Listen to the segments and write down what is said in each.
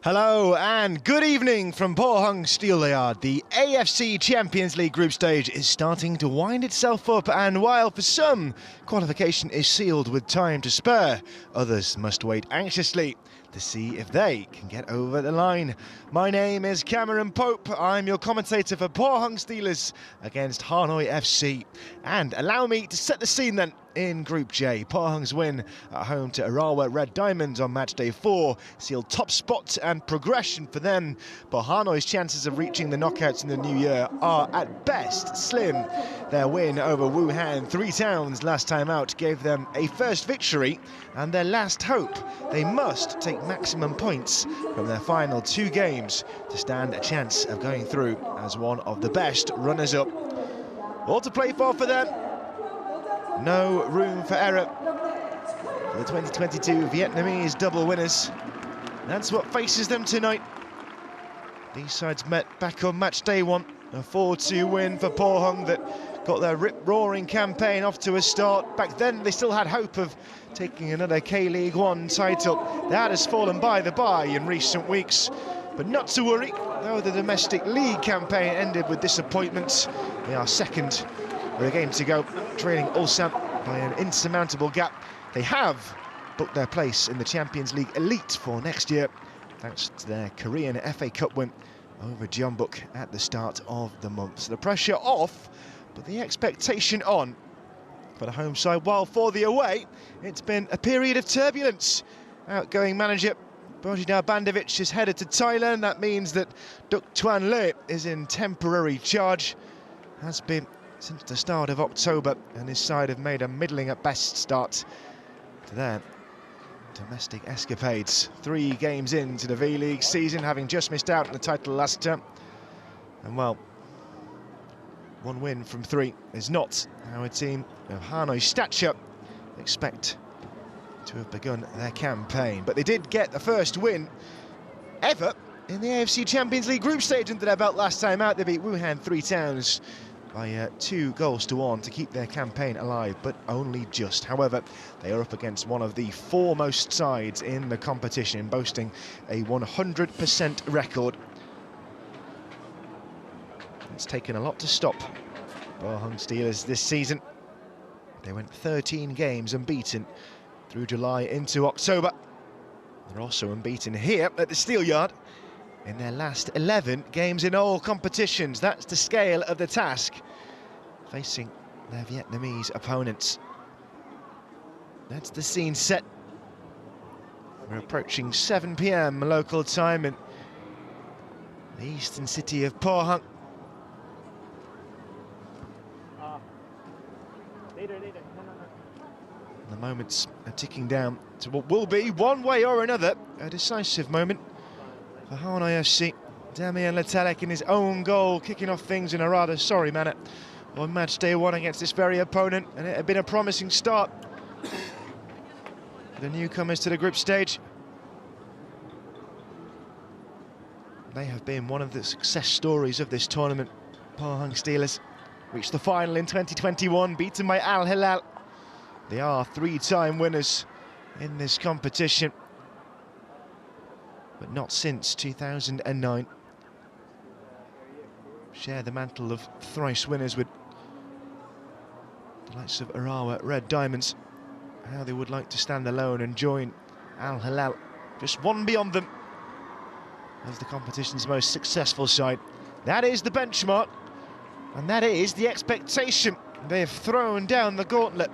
Hello and good evening from Pohang Steelyard. The AFC Champions League group stage is starting to wind itself up, and while for some qualification is sealed with time to spare, others must wait anxiously to see if they can get over the line. My name is Cameron Pope. I'm your commentator for Pohang Steelers against Hanoi FC. And allow me to set the scene then. In Group J, Pohang's win at home to Urawa Red Diamonds on match day 4 sealed top spot and progression for them, but Hanoi's chances of reaching the knockouts in the new year are at best slim. Their win over Wuhan 3 towns last time out gave them a first victory and their last hope. They must take maximum points from their final 2 games to stand a chance of going through as one of the best runners-up. All to play for them. No room for error for the 2022 Vietnamese double winners. That's what faces them tonight. These sides met back on match day 1, a 4-2 win for Pohang that got their rip-roaring campaign off to a start. Back then they still had hope of taking another K-League 1 title. That has fallen by the by in recent weeks. But not to worry, though the domestic league campaign ended with disappointment. They are second with a game to go, trailing Ulsan by an insurmountable gap. They have booked their place in the Champions League elite for next year, thanks to their Korean FA Cup win over Jeonbuk at the start of the month. So the pressure off, but the expectation on for the home side, while for the away, it's been a period of turbulence. Outgoing manager Bojidar Bandovic is headed to Thailand. That means that Duk Tuan Le is in temporary charge, has been since the start of October, and his side have made a middling at best start to their domestic escapades. 3 games into the V-League season, having just missed out on the title last term. And well, 1 win from 3 is not how a team of Hanoi's stature expect to have begun their campaign. But they did get the first win ever in the AFC Champions League group stage under their belt last time out. They beat Wuhan 3 towns by 2 goals to 1 to keep their campaign alive, but only just. However, they are up against one of the foremost sides in the competition, boasting a 100% record. It's taken a lot to stop Pohang Steelers this season. They went 13 games unbeaten through July into October. They're also unbeaten here at the Steelyard in their last 11 games in all competitions. That's the scale of the task facing their Vietnamese opponents. That's the scene set. We're approaching 7 p.m. local time in the eastern city of Pohang. The moments are ticking down to what will be, one way or another, a decisive moment for Hanoi FC. Damian Letalek in his own goal, kicking off things in a rather sorry manner on match day 1 against this very opponent, and it had been a promising start for the newcomers to the group stage. They have been one of the success stories of this tournament. Pohang Steelers reached the final in 2021, beaten by Al Hilal. They are 3-time winners in this competition, but not since 2009. Share the mantle of thrice winners with the likes of Urawa Red Diamonds. How they would like to stand alone and join Al Hilal, just one beyond them, as the competition's most successful side. That is the benchmark, and that is the expectation. They have thrown down the gauntlet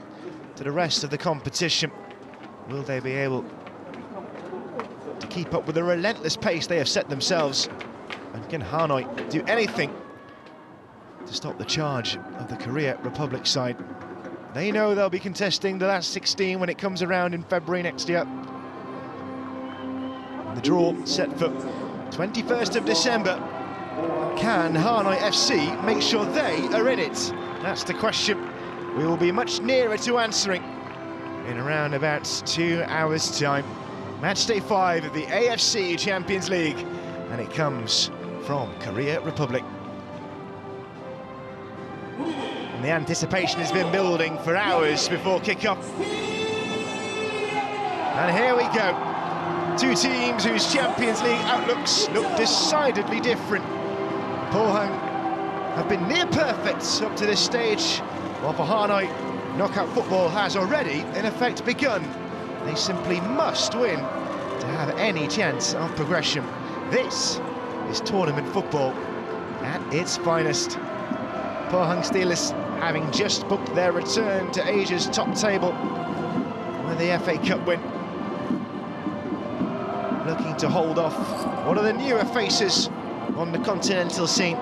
to the rest of the competition. Will they be able to keep up with the relentless pace they have set themselves? And can Hanoi do anything to stop the charge of the Korea Republic side? They know they'll be contesting the last 16 when it comes around in February next year. And the draw set for 21st of December. Can Hanoi FC make sure they are in it? That's the question we will be much nearer to answering in around about 2 hours' time. Match day 5 of the AFC Champions League, and it comes from Korea Republic. And the anticipation has been building for hours before kick-off. And here we go. Two teams whose Champions League outlooks look decidedly different. Pohang have been near perfect up to this stage, while for Hanoi, knockout football has already, in effect, begun. They simply must win to have any chance of progression. This is tournament football at its finest. Pohang Steelers, having just booked their return to Asia's top table with the FA Cup win, looking to hold off one of the newer faces on the continental scene.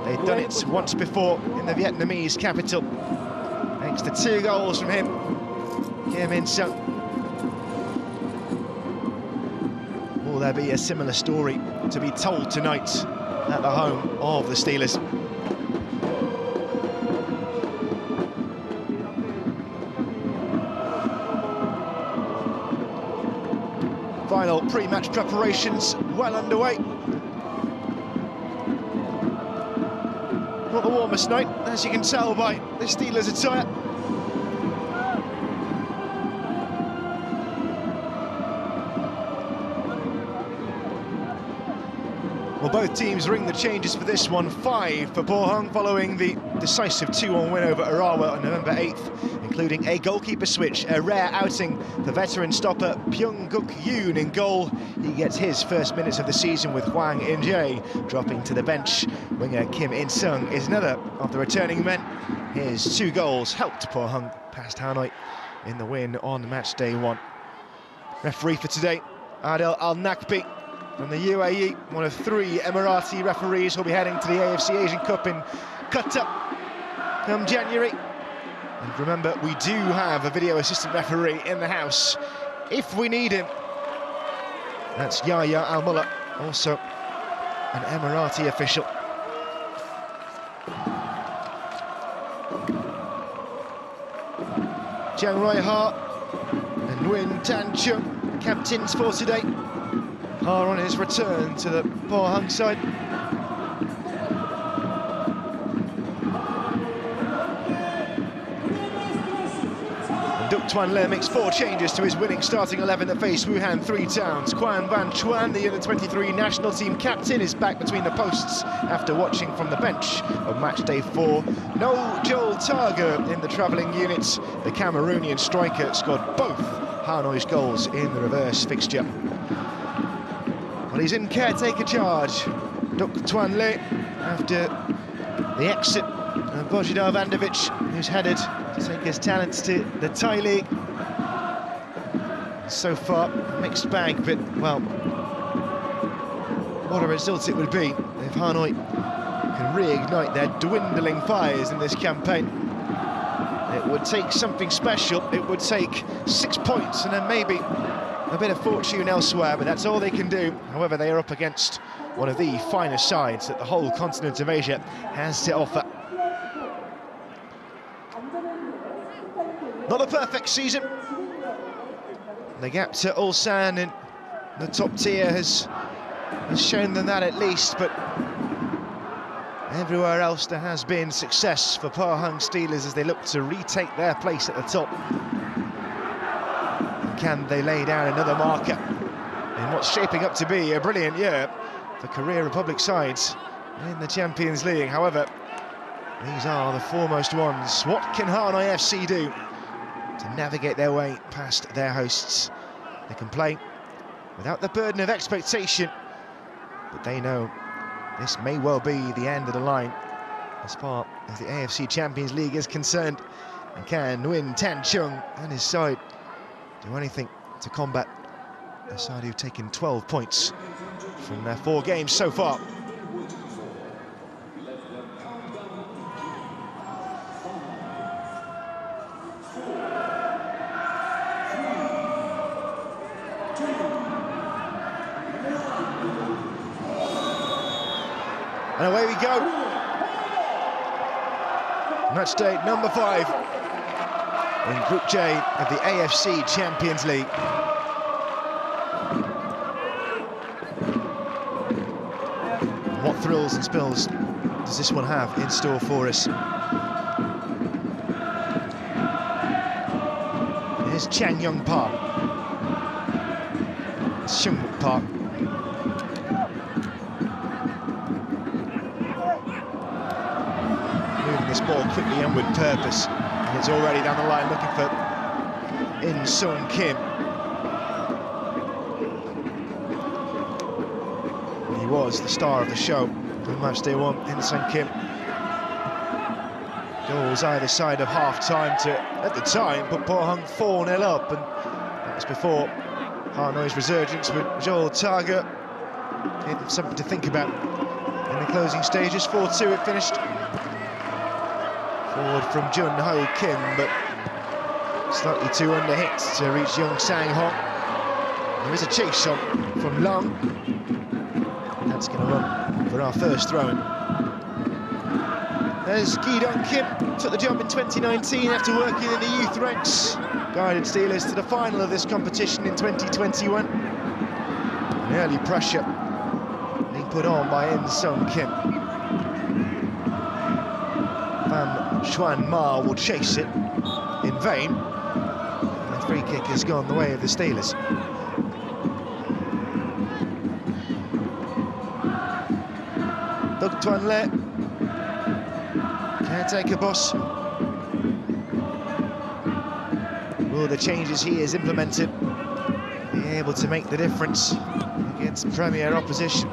They'd done it once before in the Vietnamese capital, thanks to 2 goals from him, Kim In-sung. Will there be a similar story to be told tonight at the home of the Steelers? Final pre-match preparations well underway. Not the warmest night, as you can tell by the Steelers' attire. Well, both teams ring the changes for this one. 5 for Pohang, following the decisive 2-1 win over Arawa on November 8th, including a goalkeeper switch, a rare outing for veteran stopper Pyung-guk Yoon in goal. He gets his first minutes of the season with Hwang In-jae dropping to the bench. Winger Kim In-sung is another of the returning men. His 2 goals helped Pohang past Hanoi in the win on match day 1. Referee for today, Adel Al-Nakbi from the UAE, one of 3 Emirati referees who'll be heading to the AFC Asian Cup in Qatar come January. And remember, we do have a video assistant referee in the house if we need him. That's Yahya Al-Mullah, also an Emirati official. Chang Rai-ha and Nguyen Tan Chung, captains for today, are on his return to the Pohang side. Duc Tuan Le makes 4 changes to his winning starting 11 that faced Wuhan 3 Towns. Quan Van Chuan, the under-23 national team captain, is back between the posts after watching from the bench on match day 4. No Joel Targa in the travelling units. The Cameroonian striker scored both Hanoi's goals in the reverse fixture. Well, he's in caretaker charge, Duc Tuan Le, after the exit of Božidar Vandovic, who's headed to take his talents to the Thai League. So far, mixed bag, but, well, what a result it would be if Hanoi can reignite their dwindling fires in this campaign. It would take something special. It would take 6 points and then maybe a bit of fortune elsewhere, but that's all they can do. However, they are up against one of the finest sides that the whole continent of Asia has to offer. Not a perfect season. The gap to Ulsan in the top tier has shown them that at least, but everywhere else there has been success for Pohang Steelers as they look to retake their place at the top. Can they lay down another marker in what's shaping up to be a brilliant year for Korea Republic sides in the Champions League? However, these are the foremost ones. What can Hanoi FC do to navigate their way past their hosts? They can play without the burden of expectation, but they know this may well be the end of the line as far as the AFC Champions League is concerned. And can Nguyen Tan Chung and his side do anything to combat a side who've taken 12 points from their 4 games so far? And away we go. Match day number 5 in Group J of the AFC Champions League. What thrills and spills does this one have in store for us? Here's Chang Yong Pa. Shungwook Park. Moving this ball quickly and with purpose. And it's already down the line looking for In Sung Kim. He was the star of the show on match day one, In Sung Kim. Goals either side of half-time to, at the time, put Pohang 4-0 up, and that was before Hanoi's resurgence with Joel Targa. Something to think about in the closing stages. 4-2 it finished. Forward from Jun Ho Kim, but slightly too under-hit to reach Young Sang Ho. There is a chase shot from Long. That's going to run for our first throw-in. There's Gi-dong Kim, took the job in 2019 after working in the youth ranks. Guided Steelers to the final of this competition in 2021. An early pressure being put on by In Sung Kim. Pham Xuan Ma will chase it in vain. The free kick has gone the way of the Steelers. Duk Tuan Le, caretaker boss. Will the changes he has implemented be able to make the difference against Premier opposition?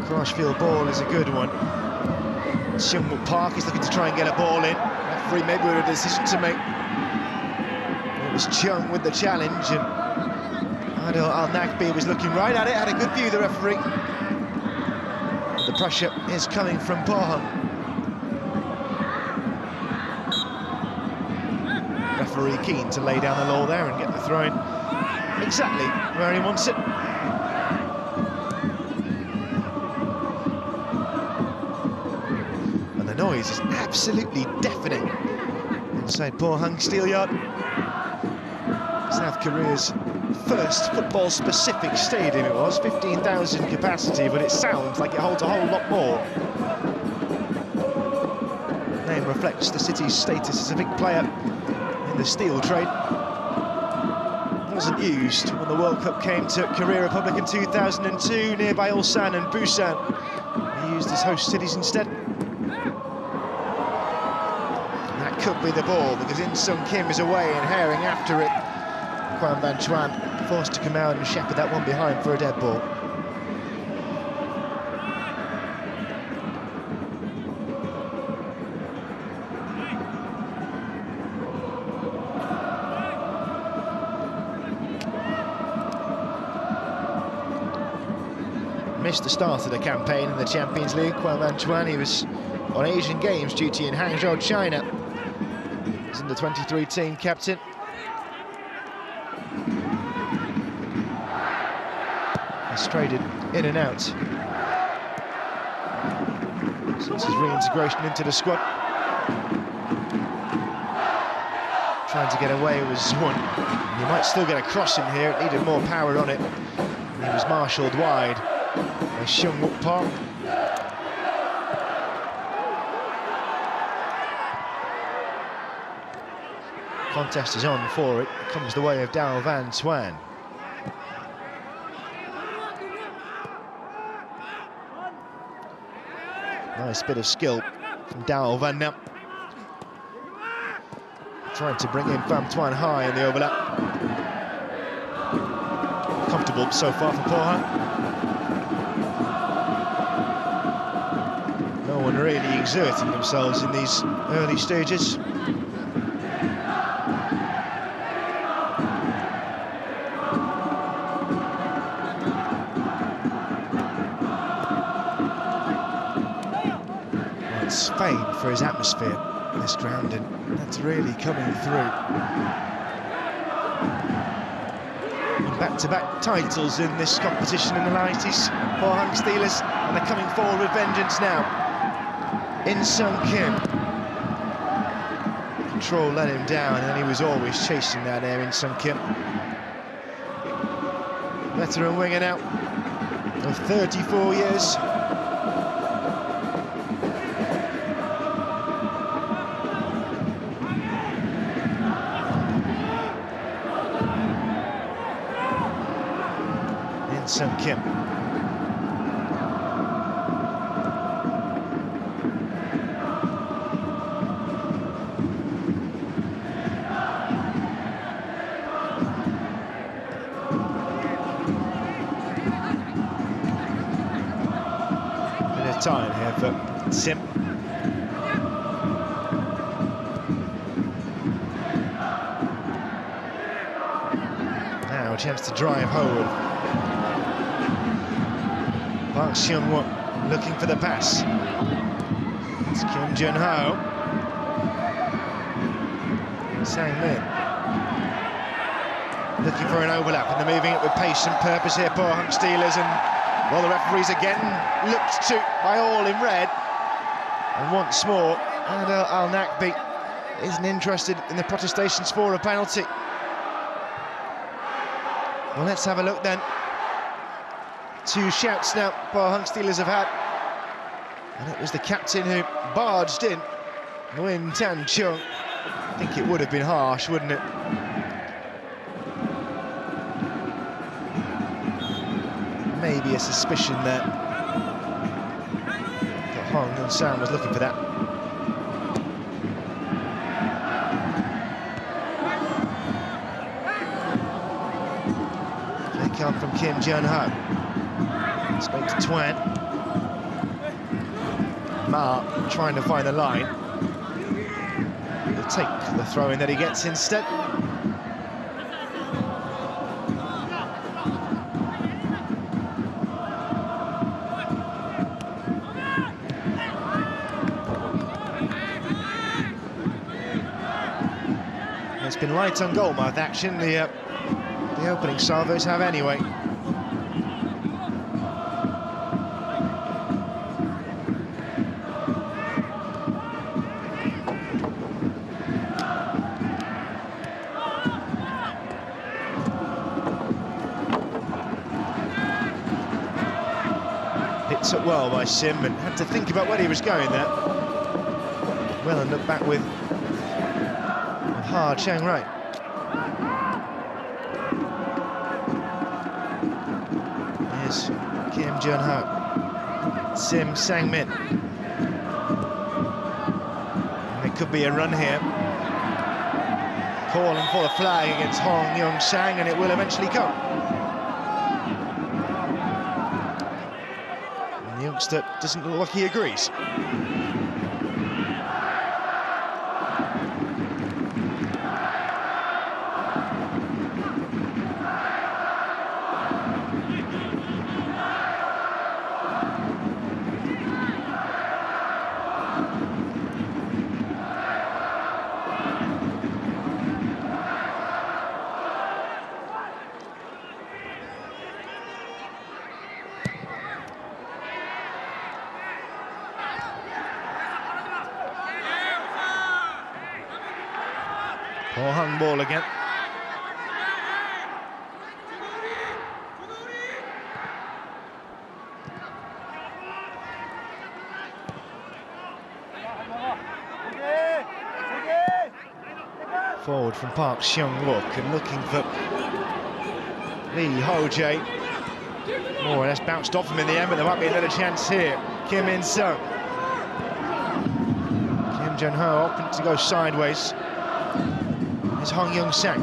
Crossfield ball is a good one. Shungwook Park is looking to try and get a ball in. Referee maybe with a decision to make. It was Chung with the challenge, and Adil Al-Nagbi was looking right at it, had a good view, the referee. The pressure is coming from Pohang. Referee keen to lay down the law there and get the throw-in exactly where he wants it. And the noise is absolutely deafening inside Pohang Steelyard. South Korea's first football-specific stadium it was, 15,000 capacity, but it sounds like it holds a whole lot more. The name reflects the city's status as a big player in the steel trade. It wasn't used when the World Cup came to Korea Republic in 2002, nearby Ulsan and Busan. They used as host cities instead. And that could be the ball, because In Sung Kim is away and herring after it. Kwon Van Chuan forced to come out and shepherd that one behind for a dead ball. Missed the start of the campaign in the Champions League. Kwon Van Chuan, he was on Asian Games duty in Hangzhou, China. He's in the 23 team captain. Traded in and out since his reintegration into the squad. Trying to get away was one. He might still get a cross in here. It needed more power on it. And he was marshalled wide by Shungwook Park. Contest is on for it. Comes the way of Dao Van Tuan. Nice bit of skill from Dao Van Nam. Trying to bring in Pham Tuan high in the overlap. Comfortable so far for Pohang. No one really exerting themselves in these early stages. It's famed for his atmosphere in this ground, and that's really coming through. Back-to-back titles in this competition in the 90s, Pohang Steelers, and they're coming forward with vengeance now. In Sung Kim. Control let him down, and he was always chasing that there, In Sung Kim. Veteran winger now of 34 years. Sung Kim. Bit of time here for Sim. Now a chance to drive home. Park Seung-wook looking for the pass. It's Kim Jun-ho. Sang-min looking for an overlap, and they're moving it with pace and purpose here, Pohang Steelers, and well, the referees again looked to by all in red, and once more Adel Al-Nakbi isn't interested in the protestations for a penalty. Well, let's have a look then. Two shouts now Pohang Steelers have had, and it was the captain who barged in, Nguyen Tan Chung. I think it would have been harsh, wouldn't it? Maybe a suspicion there that Hong and Sam was looking for that. They come from Kim Jun-ho. Spoke to Twan. Ma trying to find a line. He'll take the throw-in that he gets instead. It's been light on goalmouth action. The opening salvos have anyway. Picked up well by Sim and had to think about where he was going there. Well, and look back with hard Chiang Rai. Here's Kim Jun-ho. Sim Sang-min. And it could be a run here. Calling for the flag against Hong Young-sang, and it will eventually come. And the youngster doesn't look like he agrees. Pohang ball again. Forward from Park Seung-wook and looking for Lee Ho-jae. More or less bounced off him in the end, but there might be another chance here. Kim In-sung. Kim Jun-ho opting to go sideways. It's Hong Young-sang.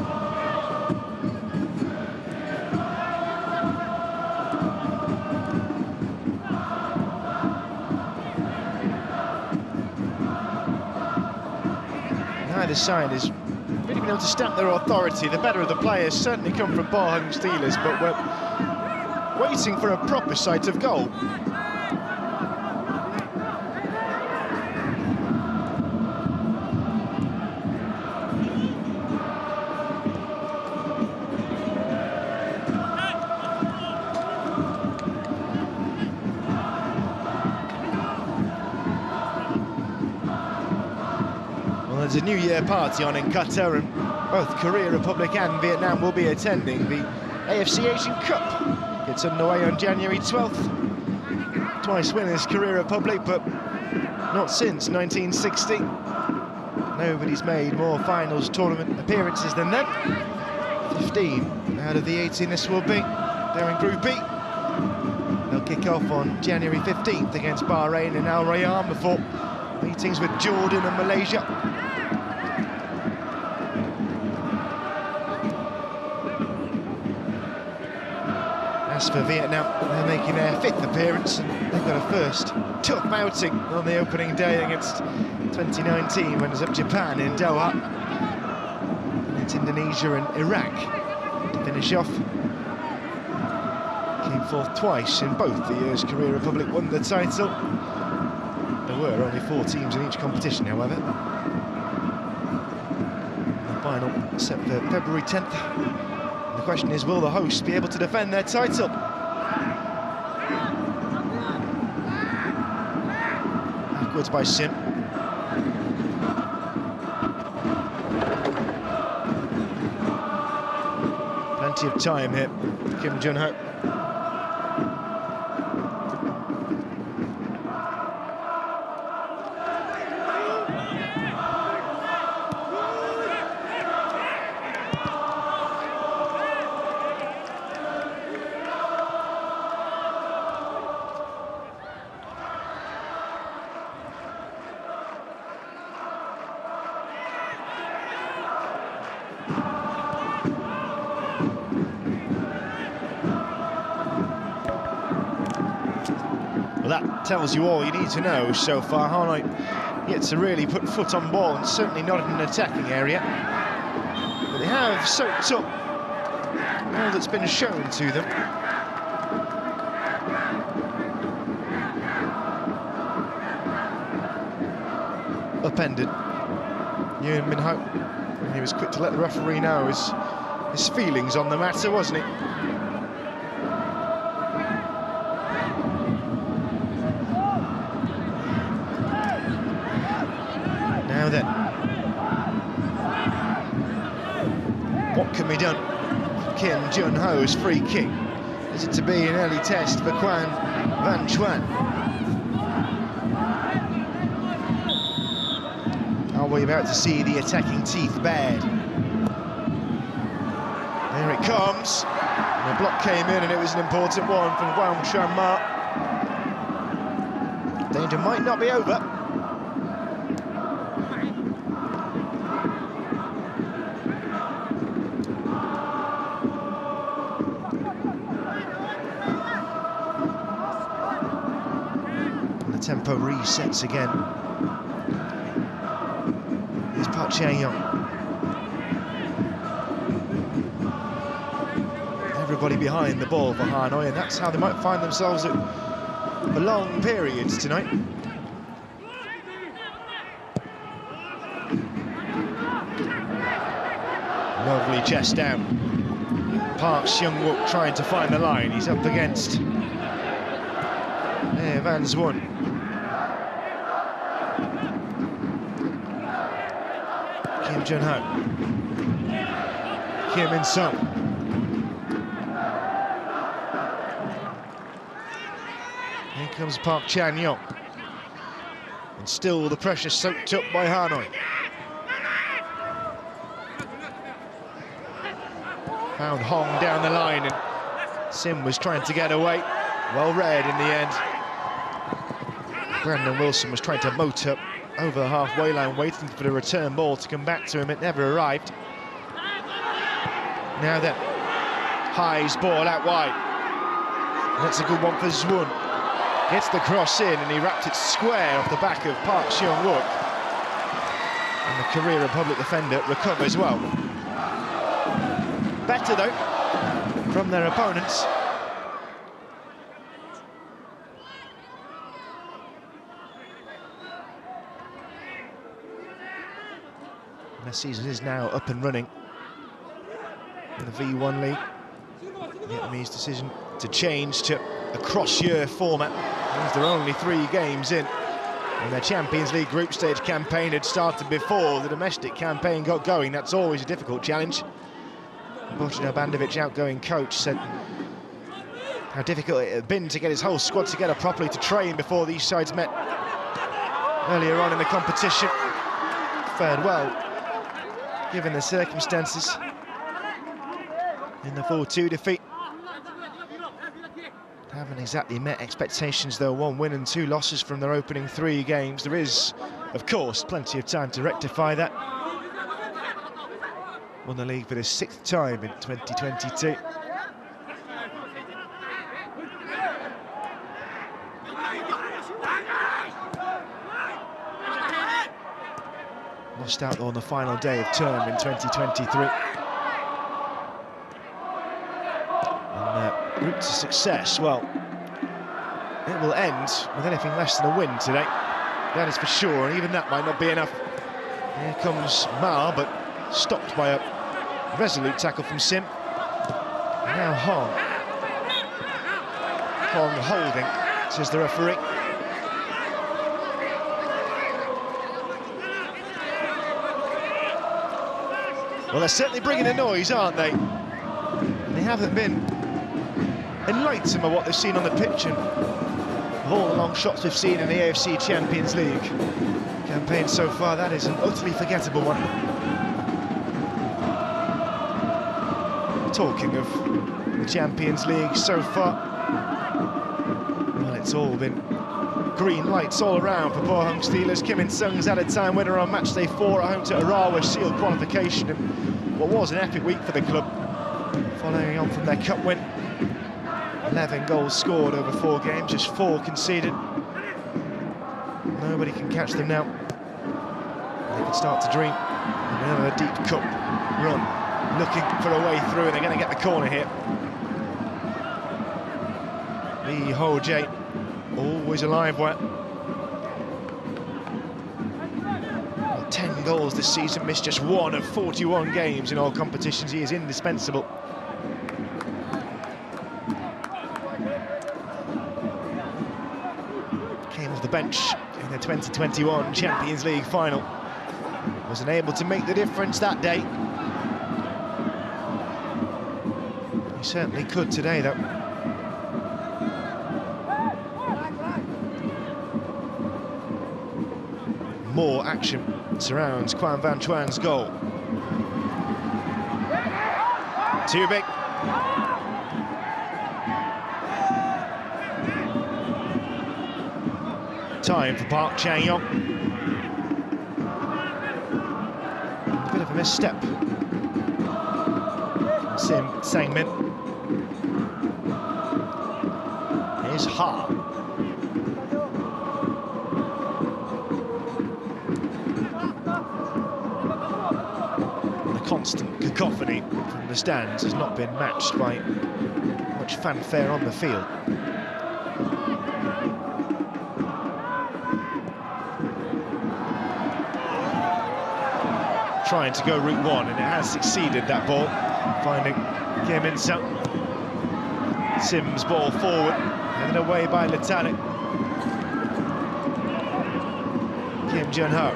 Neither side has really been able to stamp their authority. The better of the players certainly come from Pohang Steelers, but we're waiting for a proper sight of goal. There's a New Year party on in Qatar, and both Korea Republic and Vietnam will be attending. The AFC Asian Cup gets underway on January 12th. Twice winners Korea Republic, but not since 1960. Nobody's made more finals tournament appearances than them. 15 out of the 18 this will be. They're in Group B. They'll kick off on January 15th against Bahrain and Al Rayyan before meetings with Jordan and Malaysia. As for Vietnam, they're making their 5th appearance, and they've got a first tough outing on the opening day against 2019 runners-up Japan in Doha. And it's Indonesia and Iraq to finish off. Came fourth twice in both the years Korea Republic won the title. There were only 4 teams in each competition, however. The final set for February 10th. The question is, will the hosts be able to defend their title? Backwards by Sim. Plenty of time here, Kim Jun-ho. Well, that tells you all you need to know so far. Hanoi yet to really put foot on ball, and certainly not in an attacking area. But they have soaked up all that's been shown to them. Upended Yoon Min-ho, and he was quick to let the referee know his feelings on the matter, wasn't he? Now then, what can be done? Kim Jun-ho's free kick. Is it to be an early test for Quan Van Chuan? Are we about to see the attacking teeth bared? There it comes. And the block came in, and it was an important one from Wang Shan-ma. Danger might not be over. And the tempo resets again. Here's Park Chae-young. Everybody behind the ball for Hanoi, and that's how they might find themselves for long periods tonight. Lovely chest down. Park Seung-wook trying to find the line. He's up against Van Zwon. Kim Jun-ho. Kim In-sung. Here comes Park Chan-young. And still the pressure soaked up by Hanoi. Found Hong down the line, and Sim was trying to get away. Well read in the end. Brandon Wilson was trying to motor over the halfway line, waiting for the return ball to come back to him. It never arrived. Now then, Hai's ball out wide. That's a good one for Zwon. Gets the cross in, and he wrapped it square off the back of Park Seung-wook. And the Korea Republic defender recovers well. Better though, from their opponents. And the season is now up and running in the V1 League. Vietnamese decision to change to a cross-year format. Means they're only 3 games in. And their Champions League group stage campaign had started before the domestic campaign got going. That's always a difficult challenge. Bojan Obandovic, outgoing coach, said how difficult it had been to get his whole squad together properly to train before these sides met earlier on in the competition. Fared well, given the circumstances, in the 4-2 defeat. Haven't exactly met expectations though, 1 win and 2 losses from their opening 3 games. There is, of course, plenty of time to rectify that. Won the league for the 6th time in 2022. Lost out on the final day of term in 2023. And route to success, well, it will end with anything less than a win today. That is for sure, and even that might not be enough. Here comes Ma, but stopped by a resolute tackle from Sim. And now Hong. Hong holding, says the referee. Well, they're certainly bringing the noise, aren't they? And they haven't been enlightened by what they've seen on the pitch, and of all the long shots we've seen in the AFC Champions League campaign so far, that is an utterly forgettable one. Talking of the Champions League so far, well, it's all been green lights all around for Pohang Steelers. Kim In-sung's added-time winner on match day 4 at home to Arawa sealed qualification in what was an epic week for the club, following on from their cup win. 11 goals scored over 4 games, just 4 conceded. Nobody can catch them now. They can start to dream of another deep cup run, looking for a way through, and they're going to get the corner here. Lee Ho-jae, always a live wire. 10 goals this season, missed just 1 of 41 games in all competitions. He is indispensable. Came off the bench in the 2021 Champions League final. Wasn't able to make the difference that day. He certainly could today, though. More action surrounds Kwan Van Chuan's goal. Too big. Time for Park Chang-yong. A bit of a misstep. Sim Sang-min. Here's Ha. Constant cacophony from the stands has not been matched by much fanfare on the field. Trying to go route 1, and it has succeeded, that ball, finding Kim In-sung. Sim's ball forward, headed away by Latanic. Kim Jun-ho.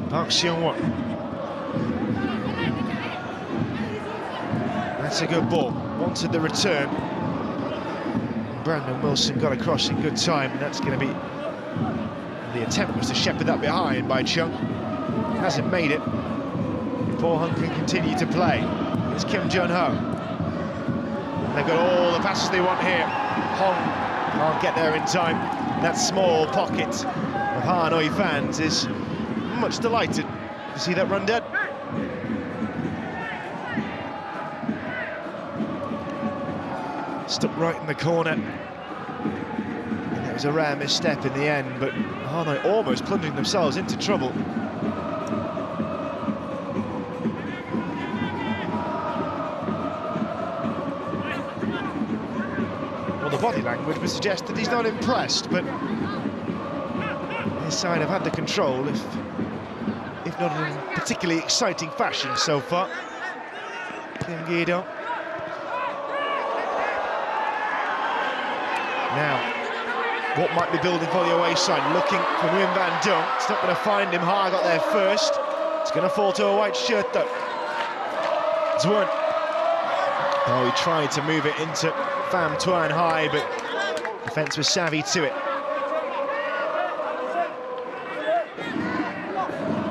Park Seung-won. That's a good ball. Wanted the return. Brandon Wilson got across in good time, and that's going to be... The attempt was to shepherd that behind by Chung. Hasn't made it. Pohang can continue to play. It's Kim Jun-ho. They've got all the passes they want here. Hong can't get there in time. That small pocket of Hanoi fans is much delighted to see that run dead. Stuck right in the corner. And it was a rare misstep in the end, but Hanoi almost plunging themselves into trouble. Well, the body language would suggest that he's not impressed, but his side have had the control, if not in particularly exciting fashion so far. Kim Gi-dong. Now, what might be building for the away side? Looking for Wim Van Dunk. It's not going to find him. Ha got there first. It's going to fall to a white shirt, though. Zwon. Oh, he tried to move it into Pham Tuan high, but defence was savvy to it.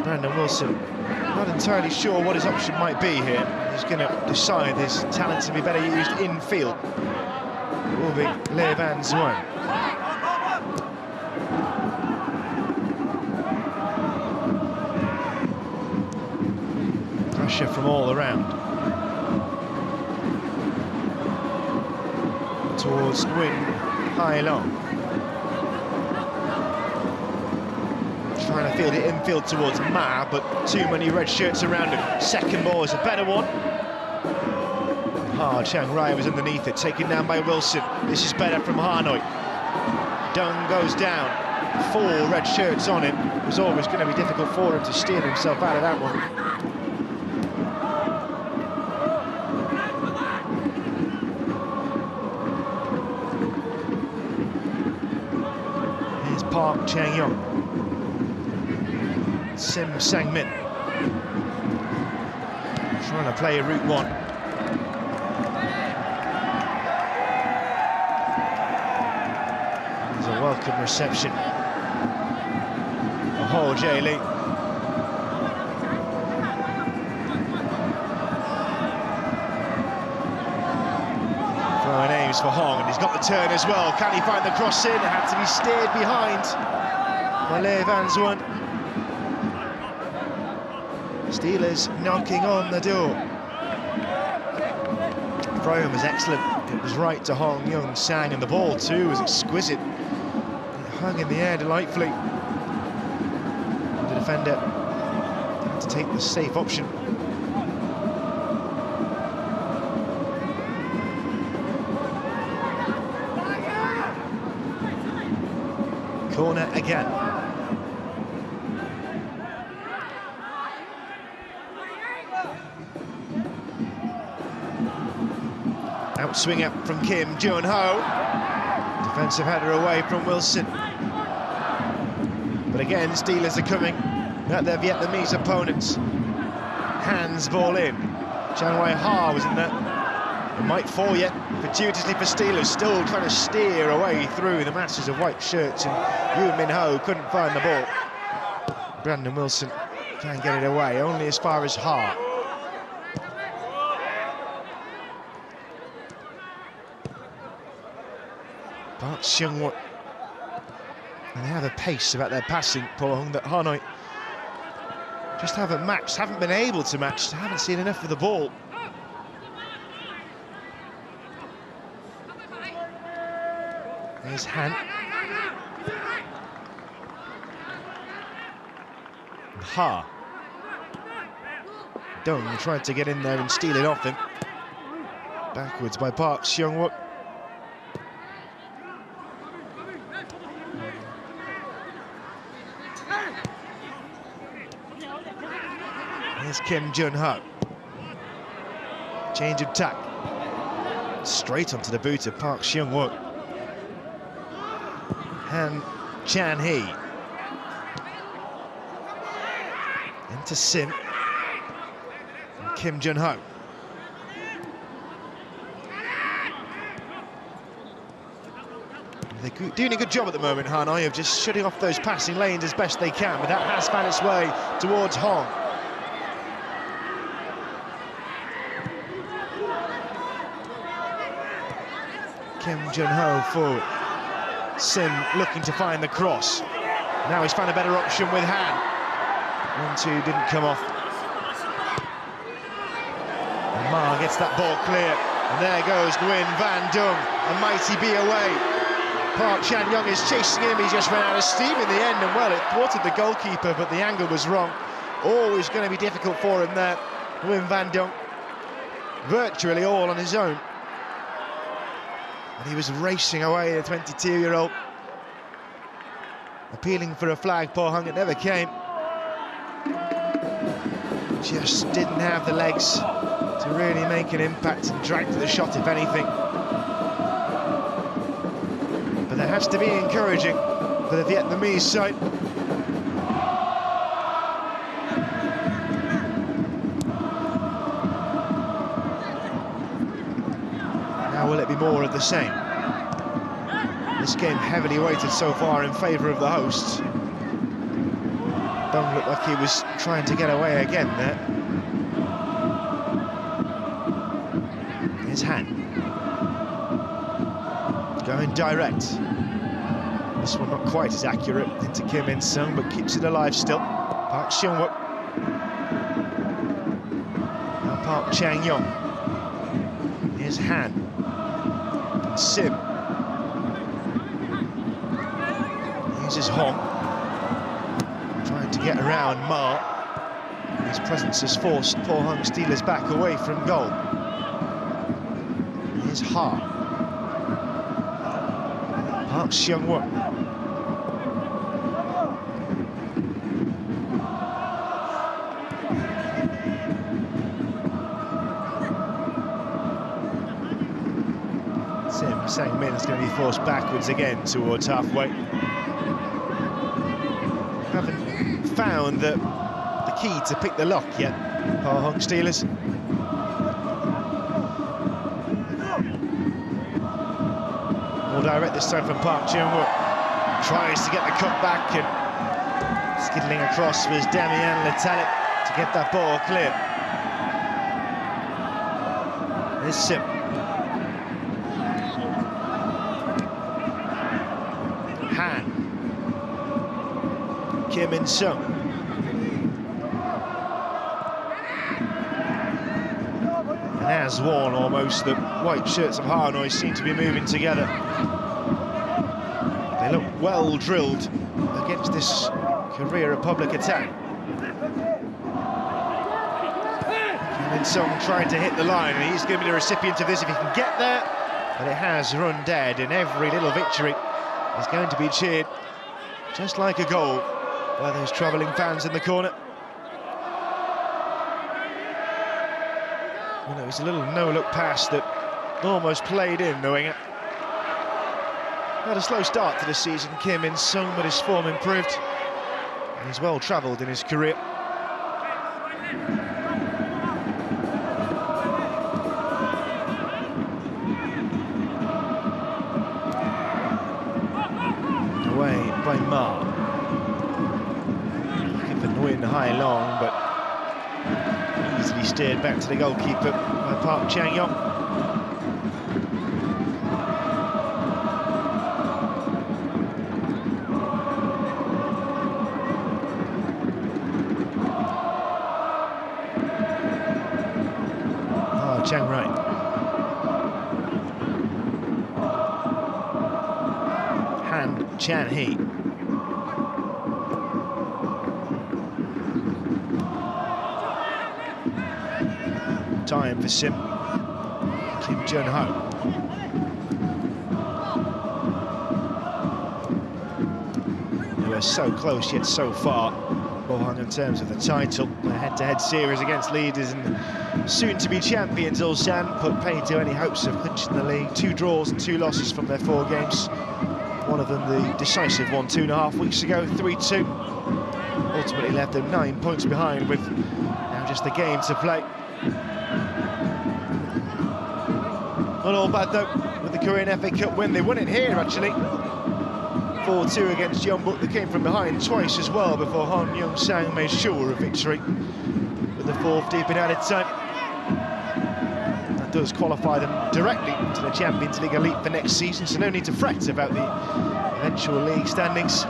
Brandon Wilson Not entirely sure what his option might be here. He's going to decide his talents to be better used in field. It will be Le Van Zwan. Pressure from all around. Towards Nguyen Hai Long. Trying to field it infield towards Ma, but too many red shirts around him. Second ball is a better one. Chiang Rai was underneath it, taken down by Wilson. This is better from Hanoi. Dung goes down. 4 red shirts on him. It was always going to be difficult for him to steal himself out of that one. Here's Park Chang-yong. Sim Sang-min trying to play a route 1. There's a welcome reception for Ho Jae-lee. Throwing aims for Hong, and he's got the turn as well. Can he find the cross in? It had to be steered behind by Le Van Zwan. Steelers knocking on the door. Throw was excellent. It was right to Hong Young Sang, and the ball too was exquisite. It hung in the air delightfully. And the defender had to take the safe option. Corner again. Outswing up from Kim Jun-ho. Defensive header away from Wilson. But again, Steelers are coming at their Vietnamese opponents. Hands ball in. Chan Wei Ha was in there. It might fall yet, fortuitously for Steelers, still trying to steer away through the masses of white shirts, and Yoon Min Ho couldn't find the ball. Brandon Wilson can't get it away, only as far as Ha. Park Seung-wook. And they have a pace about their passing, Pohang, that Hanoi just haven't matched, haven't been able to match, haven't seen enough of the ball. There's Han. Ha. Dung tried to get in there and steal it off him. Backwards by Park Seung-wook. Here's Kim Jun-ho. Change of tack. Straight onto the boot of Park Seung-wook. Han Chan-hee. Into Sim. And Kim Jun-ho. They're doing a good job at the moment, Hanoi, of just shutting off those passing lanes as best they can, but that has found its way towards Hong. Kim Jun-ho forward. Sim looking to find the cross. Now he's found a better option with Han. 1-2 didn't come off. And Ma gets that ball clear. And there goes Nguyen Van Dung. A mighty be away. Park Chan-young is chasing him. He just ran out of steam in the end. And well, it thwarted the goalkeeper, but the angle was wrong. Always going to be difficult for him there. Nguyen Van Dung virtually all on his own. And he was racing away, the 22-year-old. Appealing for a flag, Pohang, it never came. Just didn't have the legs to really make an impact and drag to the shot, if anything. But that has to be encouraging for the Vietnamese side. Now will it be more of the same? This game heavily weighted so far in favour of the hosts. Bung looked like he was trying to get away again there. His hand. Going direct. This one not quite as accurate into Kim In-sung, but keeps it alive still. Park Seung-wook. Now Park Chang-yong. Here's Han. Sim. Uses Hong. Trying to get around Ma. His presence has forced Pohang Steelers back away from goal. Here's Ha. Park Seung-wook. Sim Sang-min is going to be forced backwards again towards halfway. Haven't found the key to pick the lock yet, Pohang Steelers. More direct this time from Park Seung-wook. Tries to get the cut back, and skiddling across was Damian Letalik to get that ball clear. There's Sim. Han. Kim In-sung. And as one, almost, the white shirts of Hanoi seem to be moving together. They look well drilled against this Korea Republic attack. Kim In-sung trying to hit the line, and he's going to be the recipient of this if he can get there. But it has run dead, and every little victory is going to be cheered just like a goal by those travelling fans in the corner. Well, it was a little no-look pass that almost played in the winger. Had a slow start to the season, Kim In-sung, but his form improved. And he's well travelled in his career. Away by Ma. Looking for Nguyen high long, but easily steered back to the goalkeeper by Park Chang-yong. Chang Rai. Han Chan-hee. Time for Sim. Kim Jun-ho. They were so close yet so far, Pohang, in terms of the title. A head-to-head series against leaders and soon-to-be champions Ulsan put paid to any hopes of clinching the league. 2 draws and 2 losses from their 4 games. One of them the decisive one 2.5 weeks ago, 3-2. Ultimately left them 9 points behind with now just the game to play. Not all bad though, with the Korean FA Cup win. They won it here actually. 4-2 against Yeongbuk. They came from behind twice as well before Han Young-sang made sure of victory with the 4th deep in added time. That does qualify them directly to the Champions League elite for next season, so no need to fret about the eventual league standings.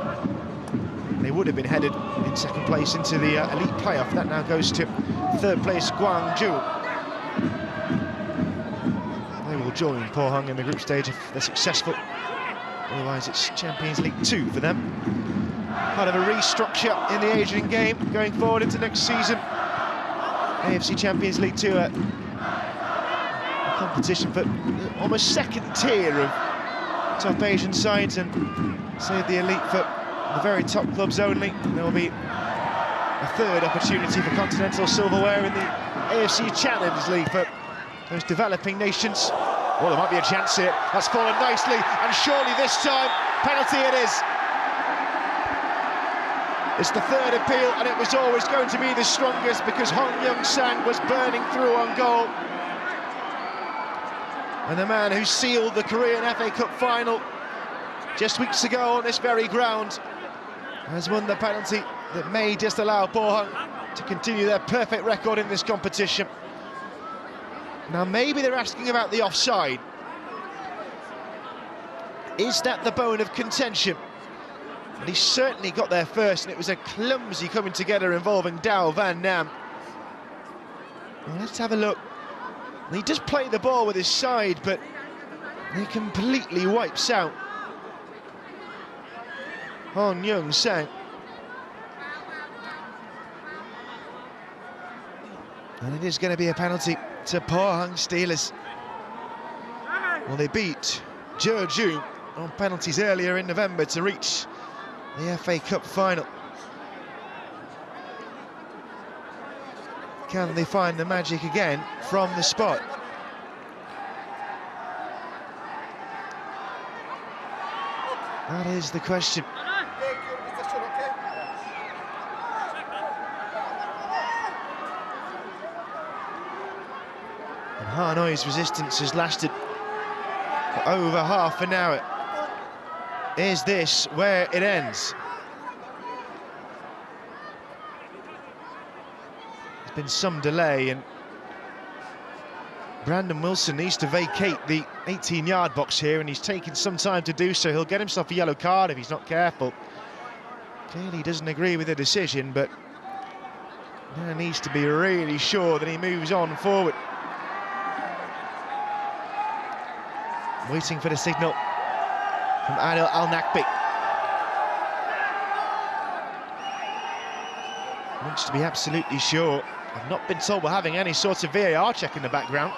They would have been headed in 2nd place into the elite playoff. That now goes to 3rd place Gwangju. They will join Pohang in the group stage if they're successful. Otherwise, it's Champions League 2 for them. Part of a restructure in the Asian game going forward into next season. AFC Champions League 2, a competition for almost 2nd tier of top Asian sides, and save the elite for the very top clubs only. There will be a 3rd opportunity for continental silverware in the AFC Champions League for those developing nations. Oh, there might be a chance here. That's fallen nicely, and surely this time, penalty it is. It's the 3rd appeal, and it was always going to be the strongest because Han Young-sang was burning through on goal. And the man who sealed the Korean FA Cup final just weeks ago on this very ground has won the penalty that may just allow Pohang to continue their perfect record in this competition. Now maybe they're asking about the offside. Is that the bone of contention? And he certainly got there first, and it was a clumsy coming together involving Dao Van Nam. Well, let's have a look. He does play the ball with his side, but he completely wipes out Hon Young Sang. And it is going to be a penalty to Pohang Steelers. Well, they beat Jeju on penalties earlier in November to reach the FA Cup final. Can they find the magic again from the spot? That is the question. And Hanoi's resistance has lasted for over half an hour. Is this where it ends? There's been some delay, and Brandon Wilson needs to vacate the 18-yard box here, and he's taken some time to do so. He'll get himself a yellow card if he's not careful. Clearly he doesn't agree with the decision, but he needs to be really sure that he moves on forward. Waiting for the signal from Adil Al-Nakbi. Wants to be absolutely sure. I've not been told we're having any sort of VAR check in the background.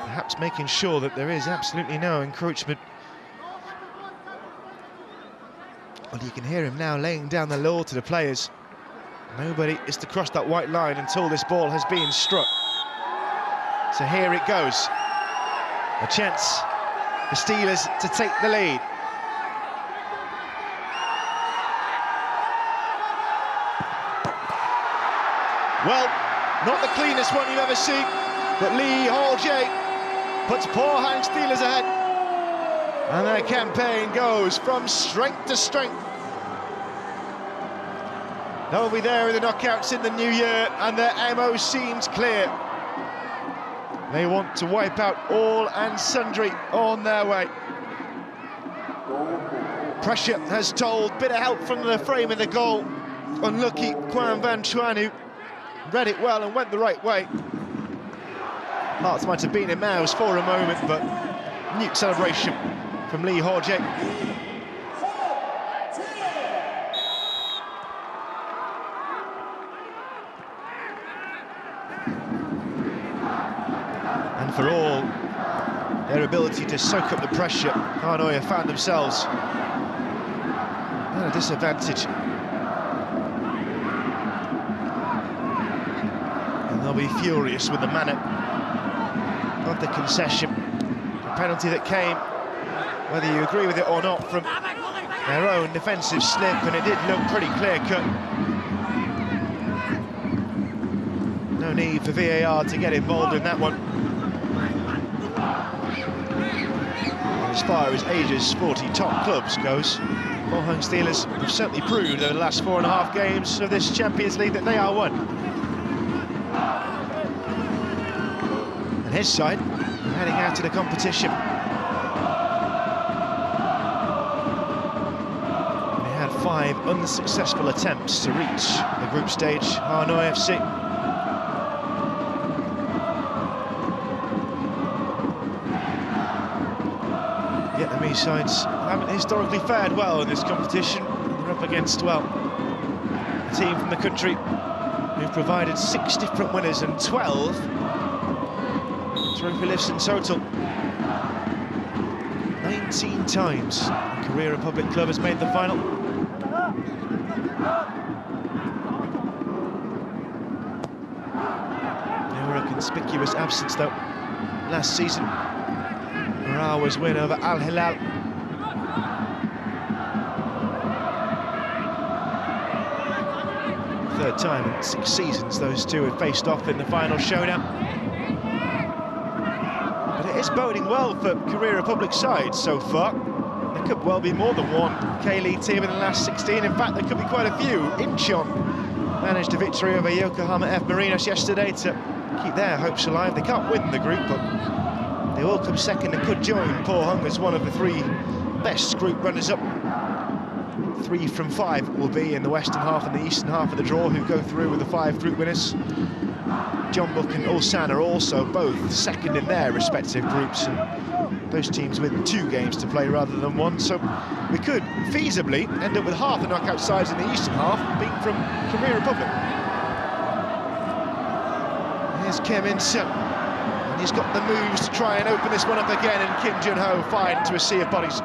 Perhaps making sure that there is absolutely no encroachment. Well, you can hear him now laying down the law to the players. Nobody is to cross that white line until this ball has been struck. So here it goes. A chance for Steelers to take the lead. Well, not the cleanest one you've ever seen, but Lee Hall-jae puts Pohang Steelers ahead. And their campaign goes from strength to strength. They'll be there in the knockouts in the new year, and their MO seems clear. They want to wipe out all and sundry on their way. Pressure has told, bit of help from the frame of the goal. Unlucky Kwan Van Chuan, who read it well and went the right way. Hearts might have been in mouths for a moment, but mute celebration from Lee Hall-jae. And for all their ability to soak up the pressure, Hanoi have found themselves at a disadvantage. And they'll be furious with the manner of the concession. A penalty that came, whether you agree with it or not, from their own defensive slip, and it did look pretty clear-cut. No need for VAR to get involved in that one. As far as Asia's sporty top clubs goes, Pohang Steelers have certainly proved over the last 4.5 games of this Champions League that they are one. And his side heading out to the competition. They had 5 unsuccessful attempts to reach the group stage. Hanoi FC. Vietnamese sides haven't historically fared well in this competition. They're up against, well, a team from the country who've provided 6 different winners and 12 trophy lifts in total. 19 times the Korea Republic club has made the final. They were a conspicuous absence, though, last season. Marawa's win over Al Hilal. Third time in 6 seasons those two have faced off in the final showdown. But It is boding well for Korea Republic side so far. There could well be more than one K-League team in the last 16. In fact, there could be quite a few. Incheon managed a victory over Yokohama F. Marinos yesterday to keep their hopes alive. They can't win the group, but they will come second and could join Pohang as one of the 3 best group runners-up. 3 from 5 will be in the western half and the eastern half of the draw, who go through with the 5 group winners. Jeonbuk and Ulsan are also both second in their respective groups, and those teams with 2 games to play rather than 1, so we could feasibly end up with half the knockout sides in the eastern half being from Korea Republic. Here's Kim In-sung, and he's got the moves to try and open this one up again, and Kim Jun-ho fired into a sea of bodies.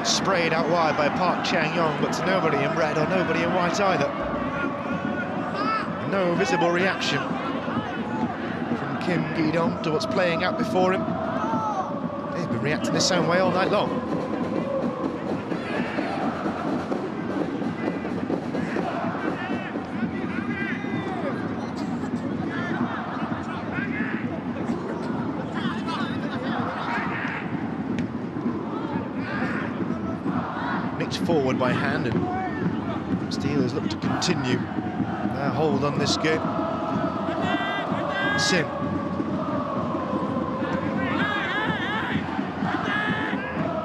Sprayed out wide by Park Chang-yong, but to nobody in red or nobody in white either. No visible reaction from Kim Gi-dong to what's playing out before him. They've been reacting the same way all night long. Forward by hand, and Steelers look to continue their hold on this game. Sim.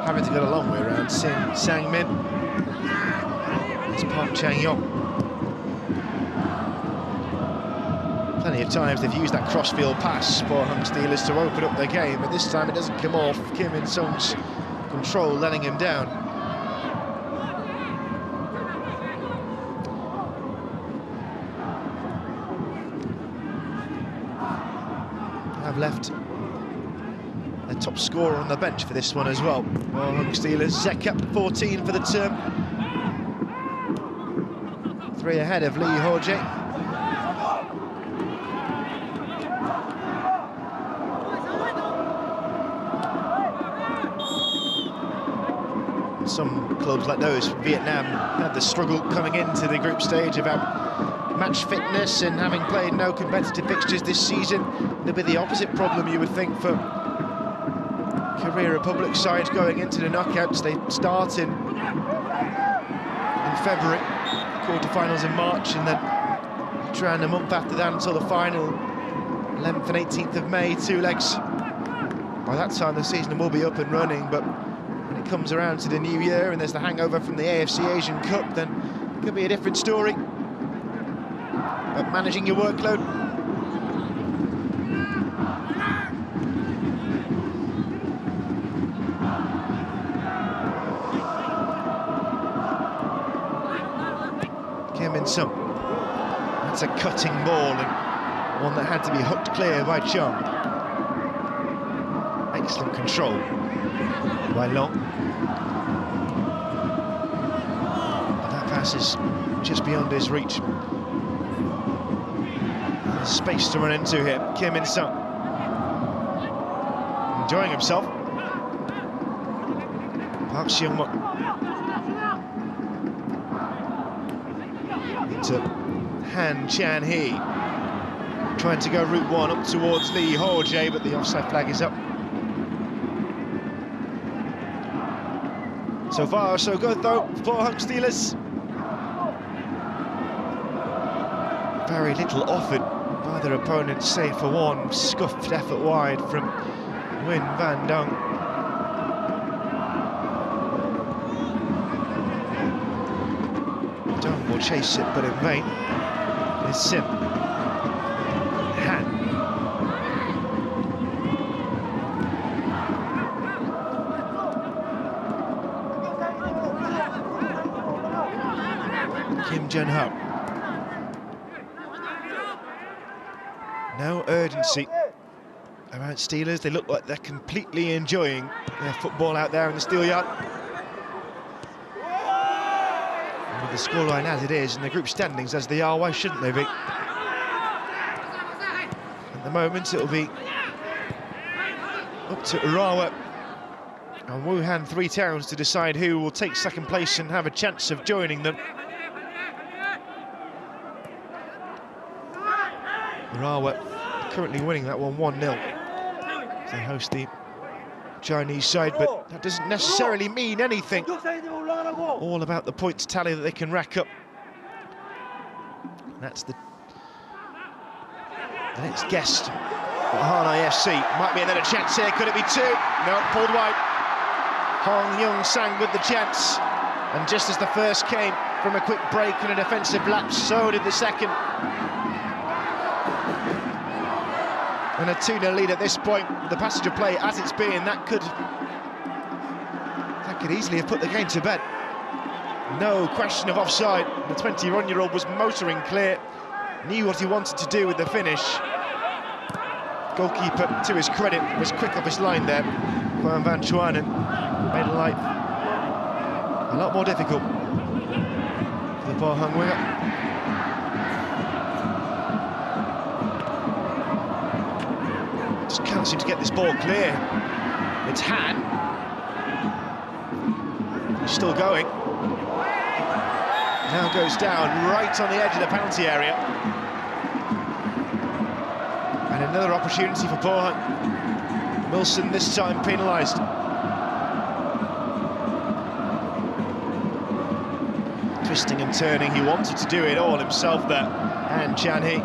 Having to go a long way around Sim Sang-min. It's Park Chang-yong. Plenty of times they've used that crossfield pass for Pohang Steelers to open up their game, but this time it doesn't come off. Kim In-sung's control letting him down. Have left a top scorer on the bench for this one as well. Pohang Steelers, Zeka, 14 for the term. 3 ahead of Lee Ho-jae. Some clubs like those from Vietnam had the struggle coming into the group stage about match fitness and having played no competitive fixtures this season. It'll be the opposite problem, you would think, for Korea Republic sides going into the knockouts. They start in February, quarterfinals in March, and then around a month after that until the final, 11th and 18th of May, 2 legs. By that time the season will be up and running, but when it comes around to the new year and there's the hangover from the AFC Asian Cup, then it could be a different story. But managing your workload. Kim In-sung. That's a cutting ball, and one that had to be hooked clear by Chung. Excellent control by Long. But that pass is just beyond his reach. Space to run into here. Kim In-sung enjoying himself. Park Seung-mook into Han Chan-hee, trying to go route 1 up towards Lee Ho-jae, but the offside flag is up. So far, so good though for Pohang Steelers. Very little offered by their opponents, save for one scuffed effort wide from Win Van Dung. Dung will chase it, but in vain. It's Sim. Han. Kim Jun-ho. No urgency around Steelers. They look like they're completely enjoying their football out there in the Steelyard. And with the scoreline as it is and the group standings as they are, why shouldn't they be? At the moment, it'll be up to Urawa and Wuhan 3 Towns to decide who will take second place and have a chance of joining them. Urawa currently winning that one 1-0. They host the Chinese side, but that doesn't necessarily mean anything. All about the points tally that they can rack up. That's the next guest. Hanoi FC might be another chance here. Could it be two? No, pulled wide. Hong Young-sang with the chance. And just as the first came from a quick break and a defensive lapse, so did the second. And a 2-0 lead at this point. The passage of play as it's been, that could easily have put the game to bed. No question of offside. The 21-year-old was motoring clear, knew what he wanted to do with the finish. Goalkeeper, to his credit, was quick off his line there. Van Chuanen made life a lot more difficult for the Pohang winger. Just can't seem to get this ball clear. It's Han. He's still going. Now goes down right on the edge of the penalty area. And another opportunity for Pohang. Wilson this time penalised. Twisting and turning, he wanted to do it all himself there. And Chan-hee.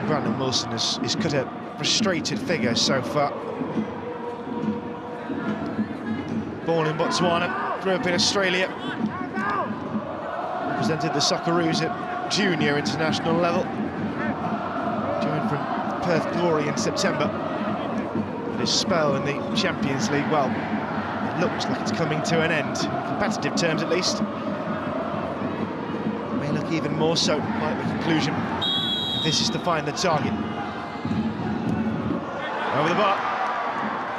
Brandon Wilson has cut a frustrated figure so far. Born in Botswana, grew up in Australia. Represented the Socceroos at junior international level. Joined from Perth Glory in September. But his spell in the Champions League, well, it looks like it's coming to an end. In competitive terms, at least. May look even more so by the conclusion. This is to find the target. Over the bar.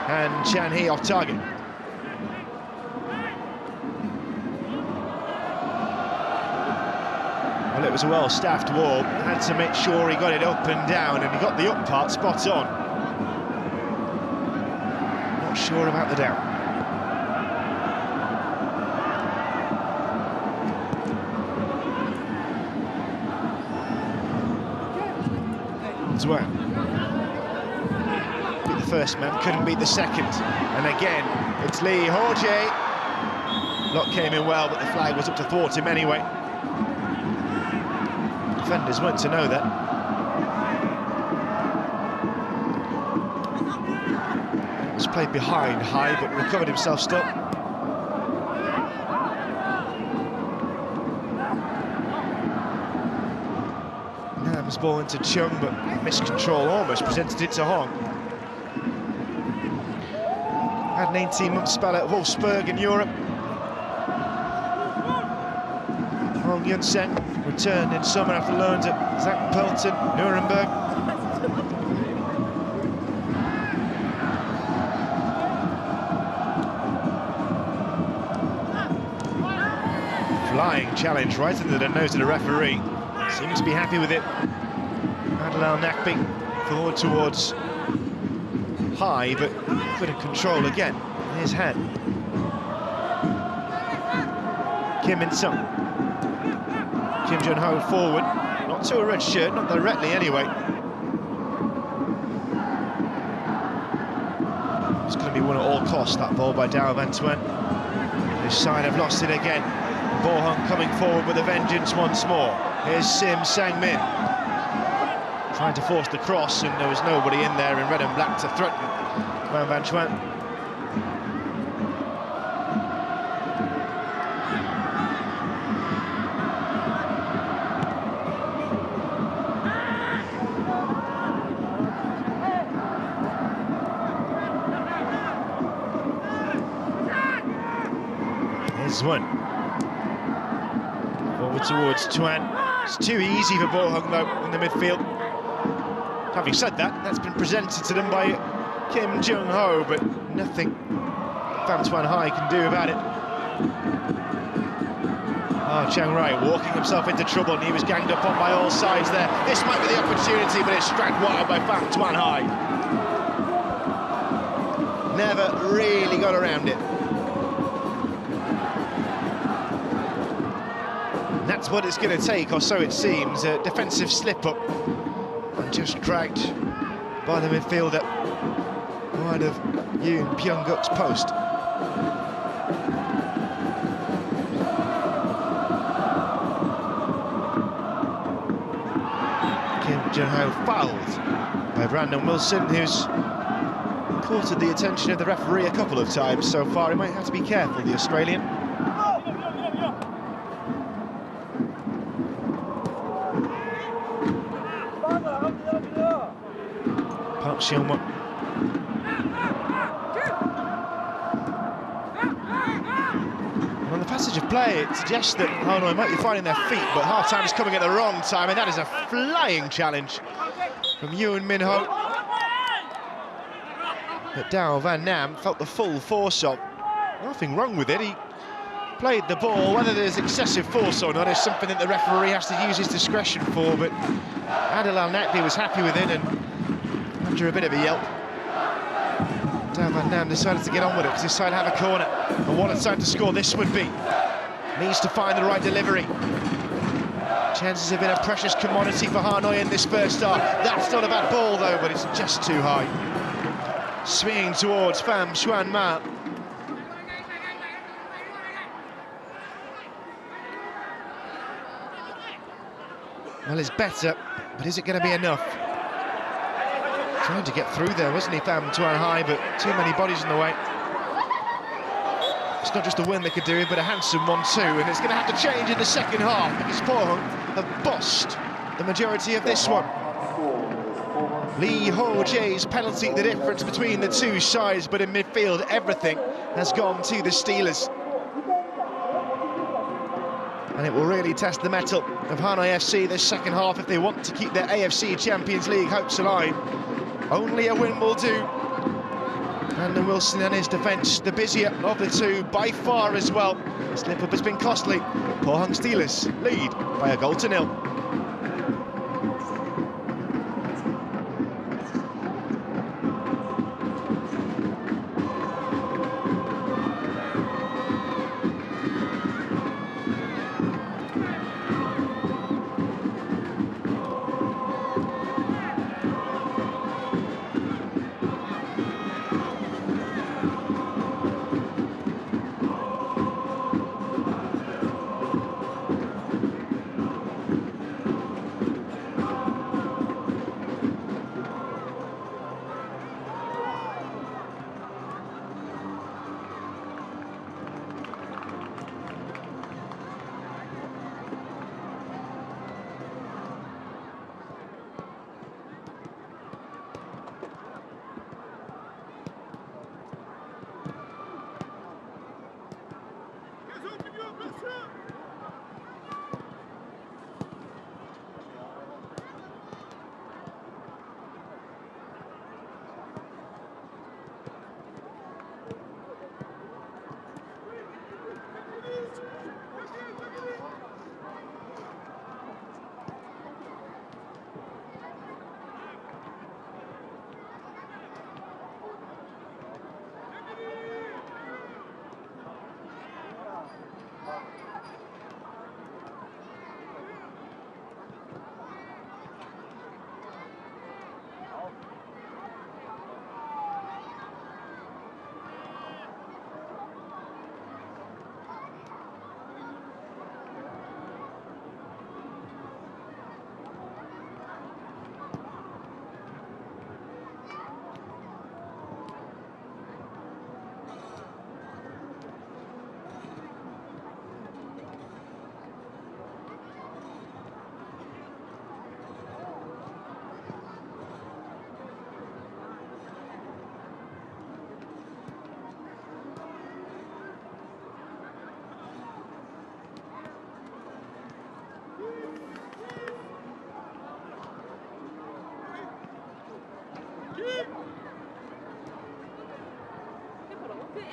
And Chan-hee off target. Well, it was a well-staffed wall. Had to make sure he got it up and down, and he got the up part spot on. Not sure about the down. Well, beat the first man, couldn't beat the second. And again, it's Lee Ho-jae. Block came in well, but the flag was up to thwart him anyway. Defenders weren't to know that. Was played behind high, but recovered himself still. Nam's ball into Chung, but miscontrol almost presented it to Hong. Had an 18-month spell at Wolfsburg in Europe. Hong Yun-sen returned in summer after loans at Zach Pelton, Nuremberg. Flying challenge right into the nose of the referee. Seems to be happy with it. Adel Al-Nakbi forward towards high, but couldn't control again. Here's Han. Kim In-sung. Kim Jun-ho forward, not to a red shirt, not directly anyway. It's going to be won at all costs, that ball by Dao Van Tuan. This side have lost it again. Pohang coming forward with a vengeance once more. Here's Sim Sang-min. Trying to force the cross, and there was nobody in there in red and black to threaten Van Chuan. Here's one. Forward towards Tuan. It's too easy for Pohang though in the midfield. Having said that, that's been presented to them by Kim Jung-ho, but nothing Van Tuan Hai can do about it. Oh, Chiang Rai walking himself into trouble, and he was ganged up on by all sides there. This might be the opportunity, but it's struck wide by Van Tuan Hai. Never really got around it. that's what it's going to take, or so it seems. A defensive slip-up and just dragged by the midfielder wide of Yoon Pyong-guk's post. Kim Jun-ho fouled by Brandon Wilson, who's courted the attention of the referee a couple of times so far. He might have to be careful, the Australian. Park Seung-won. On the passage of play, it suggests that Hanoi might be finding their feet, but half-time is coming at the wrong time, and that is a flying challenge from Yoon Min-ho. But Dao Van Nam felt the full force of. Nothing wrong with it. He played the ball. Whether there's excessive force or not is something that the referee has to use his discretion for, but Adil Al-Nakdi was happy with it, and after a bit of a yelp, Dao Van Nam decided to get on with it because his side have a corner. And what a time to score this would be. Needs to find the right delivery. Chances have been a precious commodity for Hanoi in this first half. That's not a bad ball though, but it's just too high. Swinging towards Pham Xuan Ma. Well, it's better, but is it going to be enough? Trying to get through there, wasn't he, Pham Xuan Hai, but too many bodies in the way. It's not just a win they could do, but a handsome one too, and it's going to have to change in the second half because Pohang have bossed the majority of this one. Lee Ho-jae's penalty, the difference between the two sides, but in midfield, everything has gone to the Steelers. And it will really test the mettle of Hanoi FC this second half if they want to keep their AFC Champions League hopes alive. Only a win will do. Brandon Wilson and his defence, the busier of the two by far as well. Slip-up has been costly. Pohang Steelers lead by 1-0.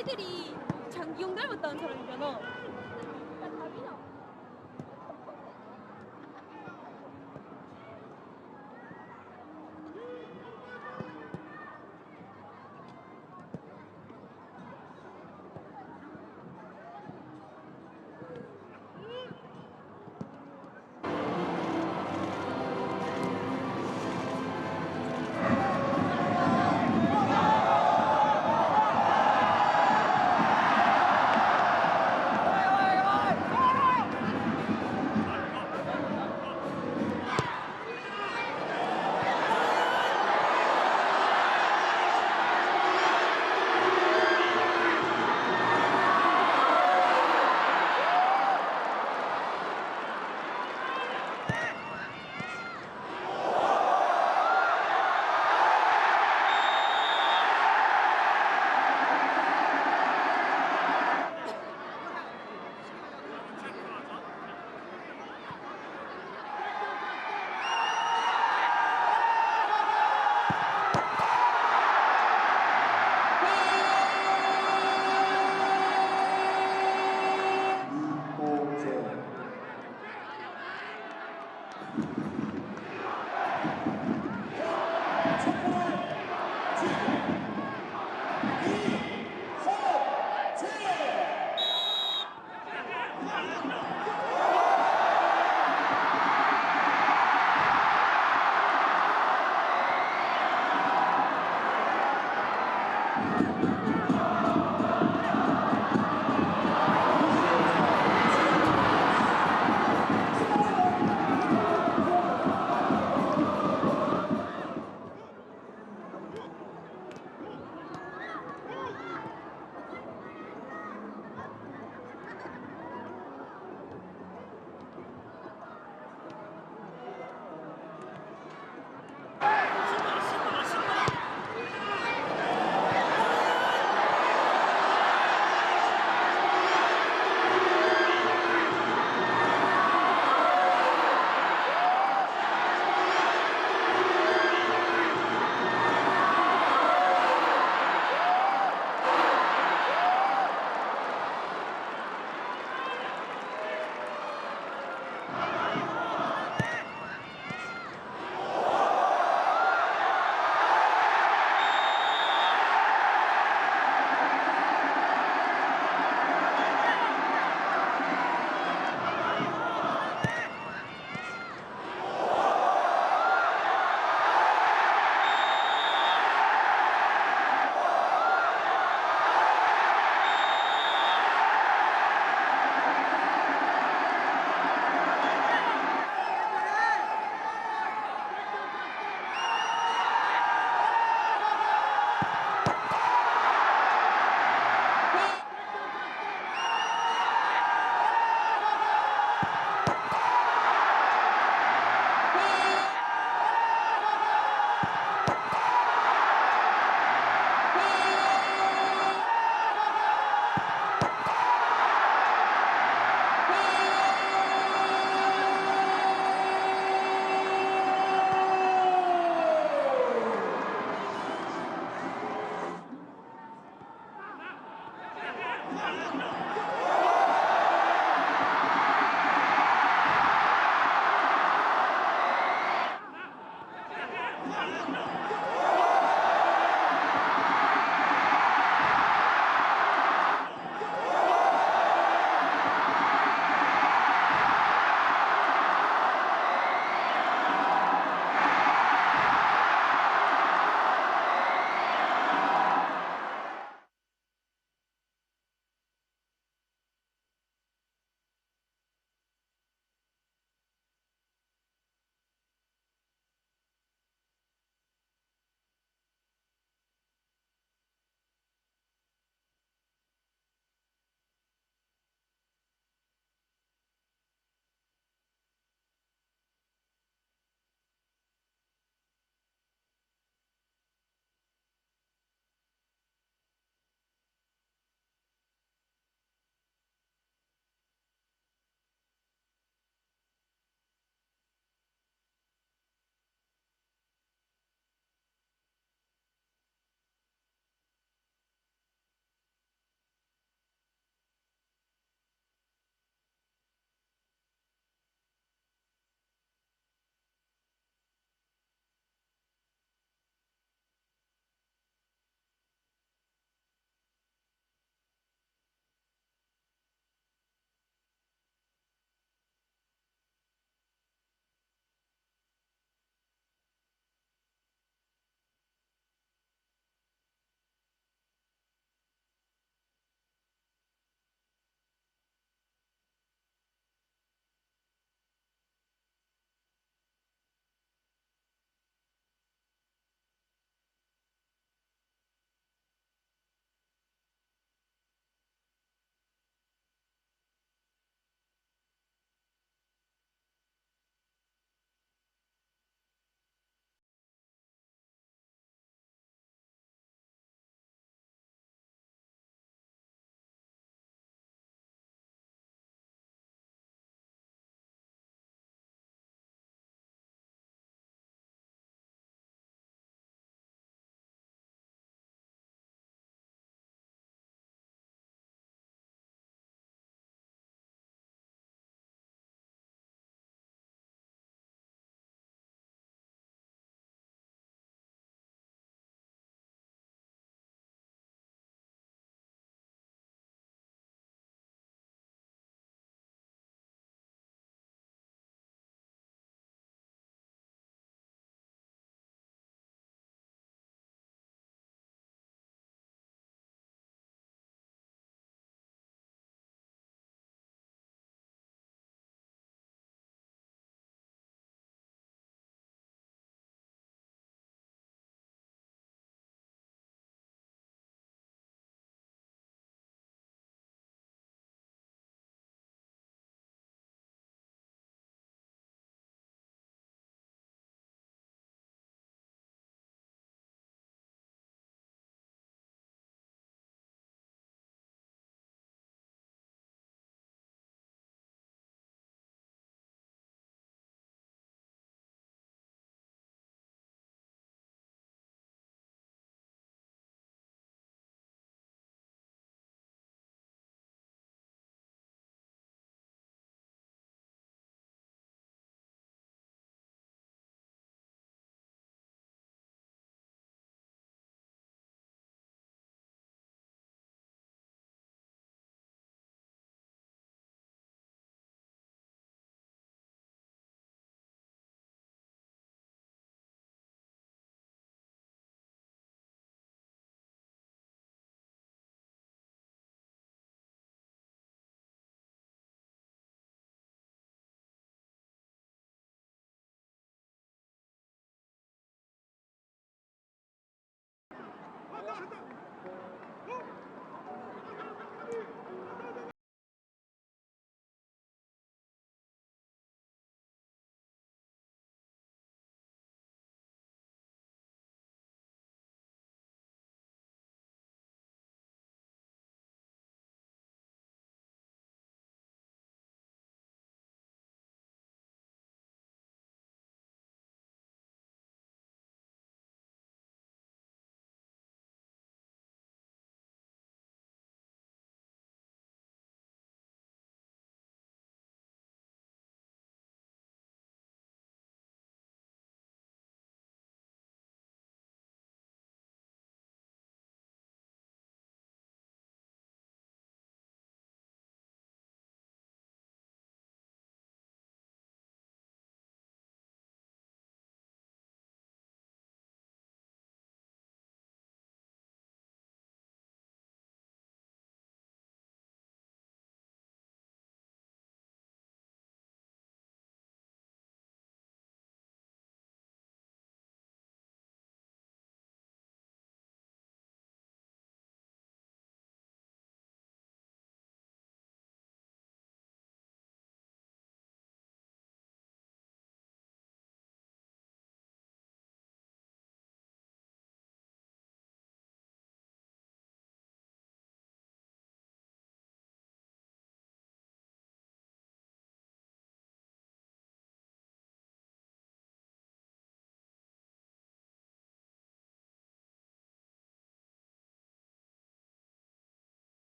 애들이 장기용 닮았다는 사람이잖아.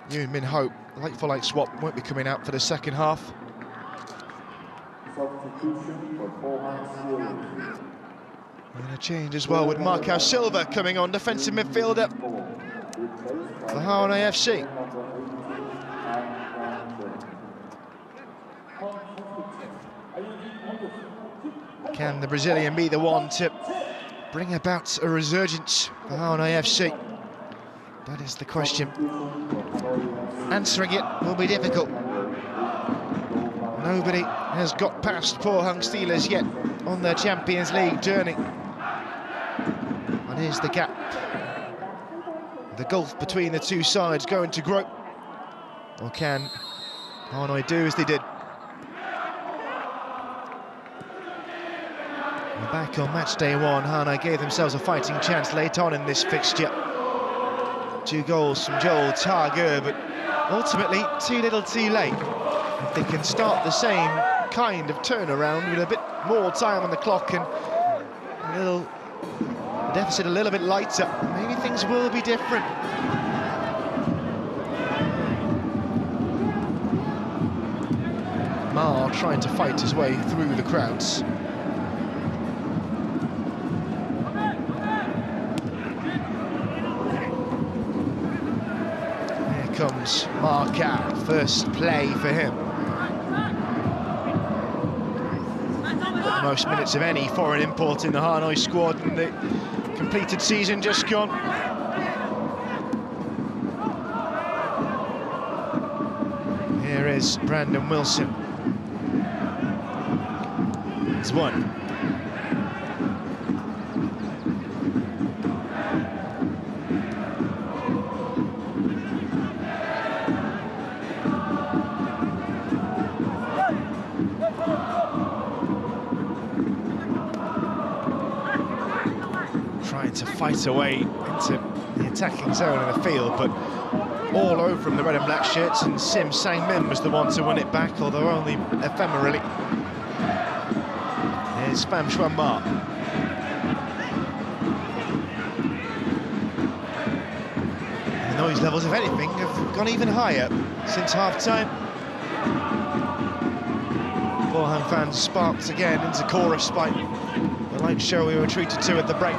Yoon Min Ho, like-for-like swap, won't be coming out for the second half. Substitution for Pohang. And a change as well with Marcao Silva coming on, defensive midfielder for Hanoi AFC. Can the Brazilian be the one to bring about a resurgence for Hanoi AFC? That is the question. Answering it will be difficult. Nobody has got past Pohang Steelers yet on their Champions League journey. And here's the gap. The gulf between the two sides going to grow. Or can Hanoi do as they did? We're back on match day one. Hanoi gave themselves a fighting chance late on in this fixture. 2 goals from Joel Targer, but ultimately too little too late. If they can start the same kind of turnaround with a bit more time on the clock and a little deficit a little bit lighter, maybe things will be different. Ma trying to fight his way through the crowds. Comes Marcao, first play for him. Most minutes of any foreign import in the Hanoi squad in the completed season just gone. Here is Brandon Wilson. It's one. Trying to fight away into the attacking zone of the field, but all over from the red and black shirts, and Sim Sang-min was the one to win it back, although only ephemerally. Here's Pham Xuan Ma. The noise levels, if anything, have gone even higher since half-time. Pohang fans sparked again into chorus by the light show we were treated to at the break.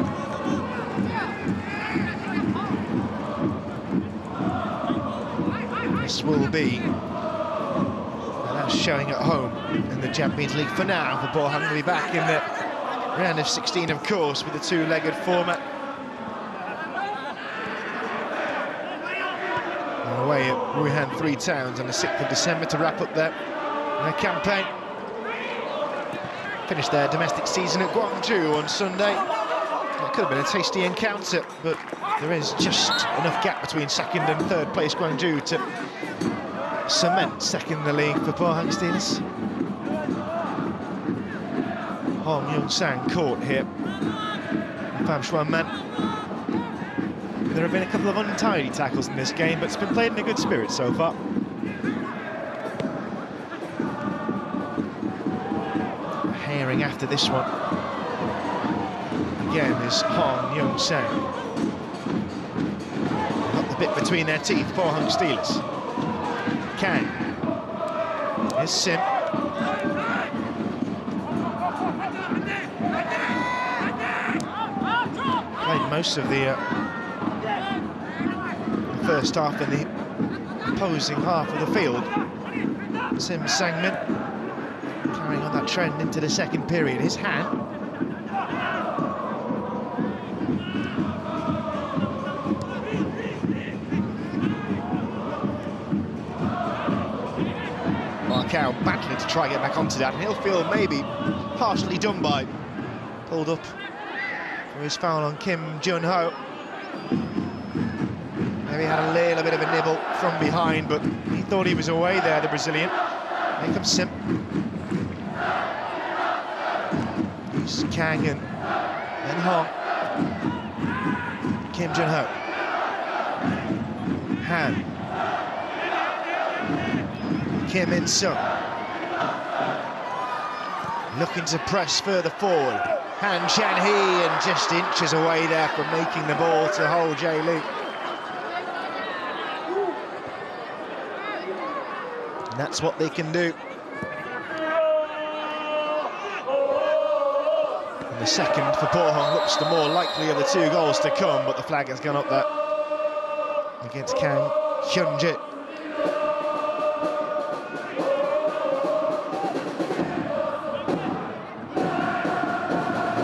This will be the last showing at home in the Champions League for now for Pohang. Will be back in the round of 16, of course, with the two-legged format. And away at Wuhan Three Towns on the 6th of December to wrap up their campaign. Finished their domestic season at Gwangju on Sunday. It could have been a tasty encounter, but there is just enough gap between second and third place Gwangju to cement second in the league for Pohang Steelers. Hong Young-sang caught here. Pham Xuan Ma. There have been a couple of untidy tackles in this game, but it's been played in a good spirit so far. Herring after this one. Again is Hong Young-sang. Got the bit between their teeth, Pohang Steelers. Kang. Here's Sim. Played most of the first half in the opposing half of the field. Sim Sang-min carrying on that trend into the second period. His hand. Marcao battling to try and get back onto that, and he'll feel maybe partially done by. Pulled up for his foul on Kim Jun-ho. Maybe had a little bit of a nibble from behind, but he thought he was away there, the Brazilian. Here comes Sim. Here's Kang and then Hong. Kim Jun-ho. Han. Kim In-sung. Looking to press further forward. Han Chan-hee, and just inches away there from making the ball to hold Jae Lee. And that's what they can do. And the second for Pohang looks the more likely of the two goals to come, but the flag has gone up there against Kang Hyunjit.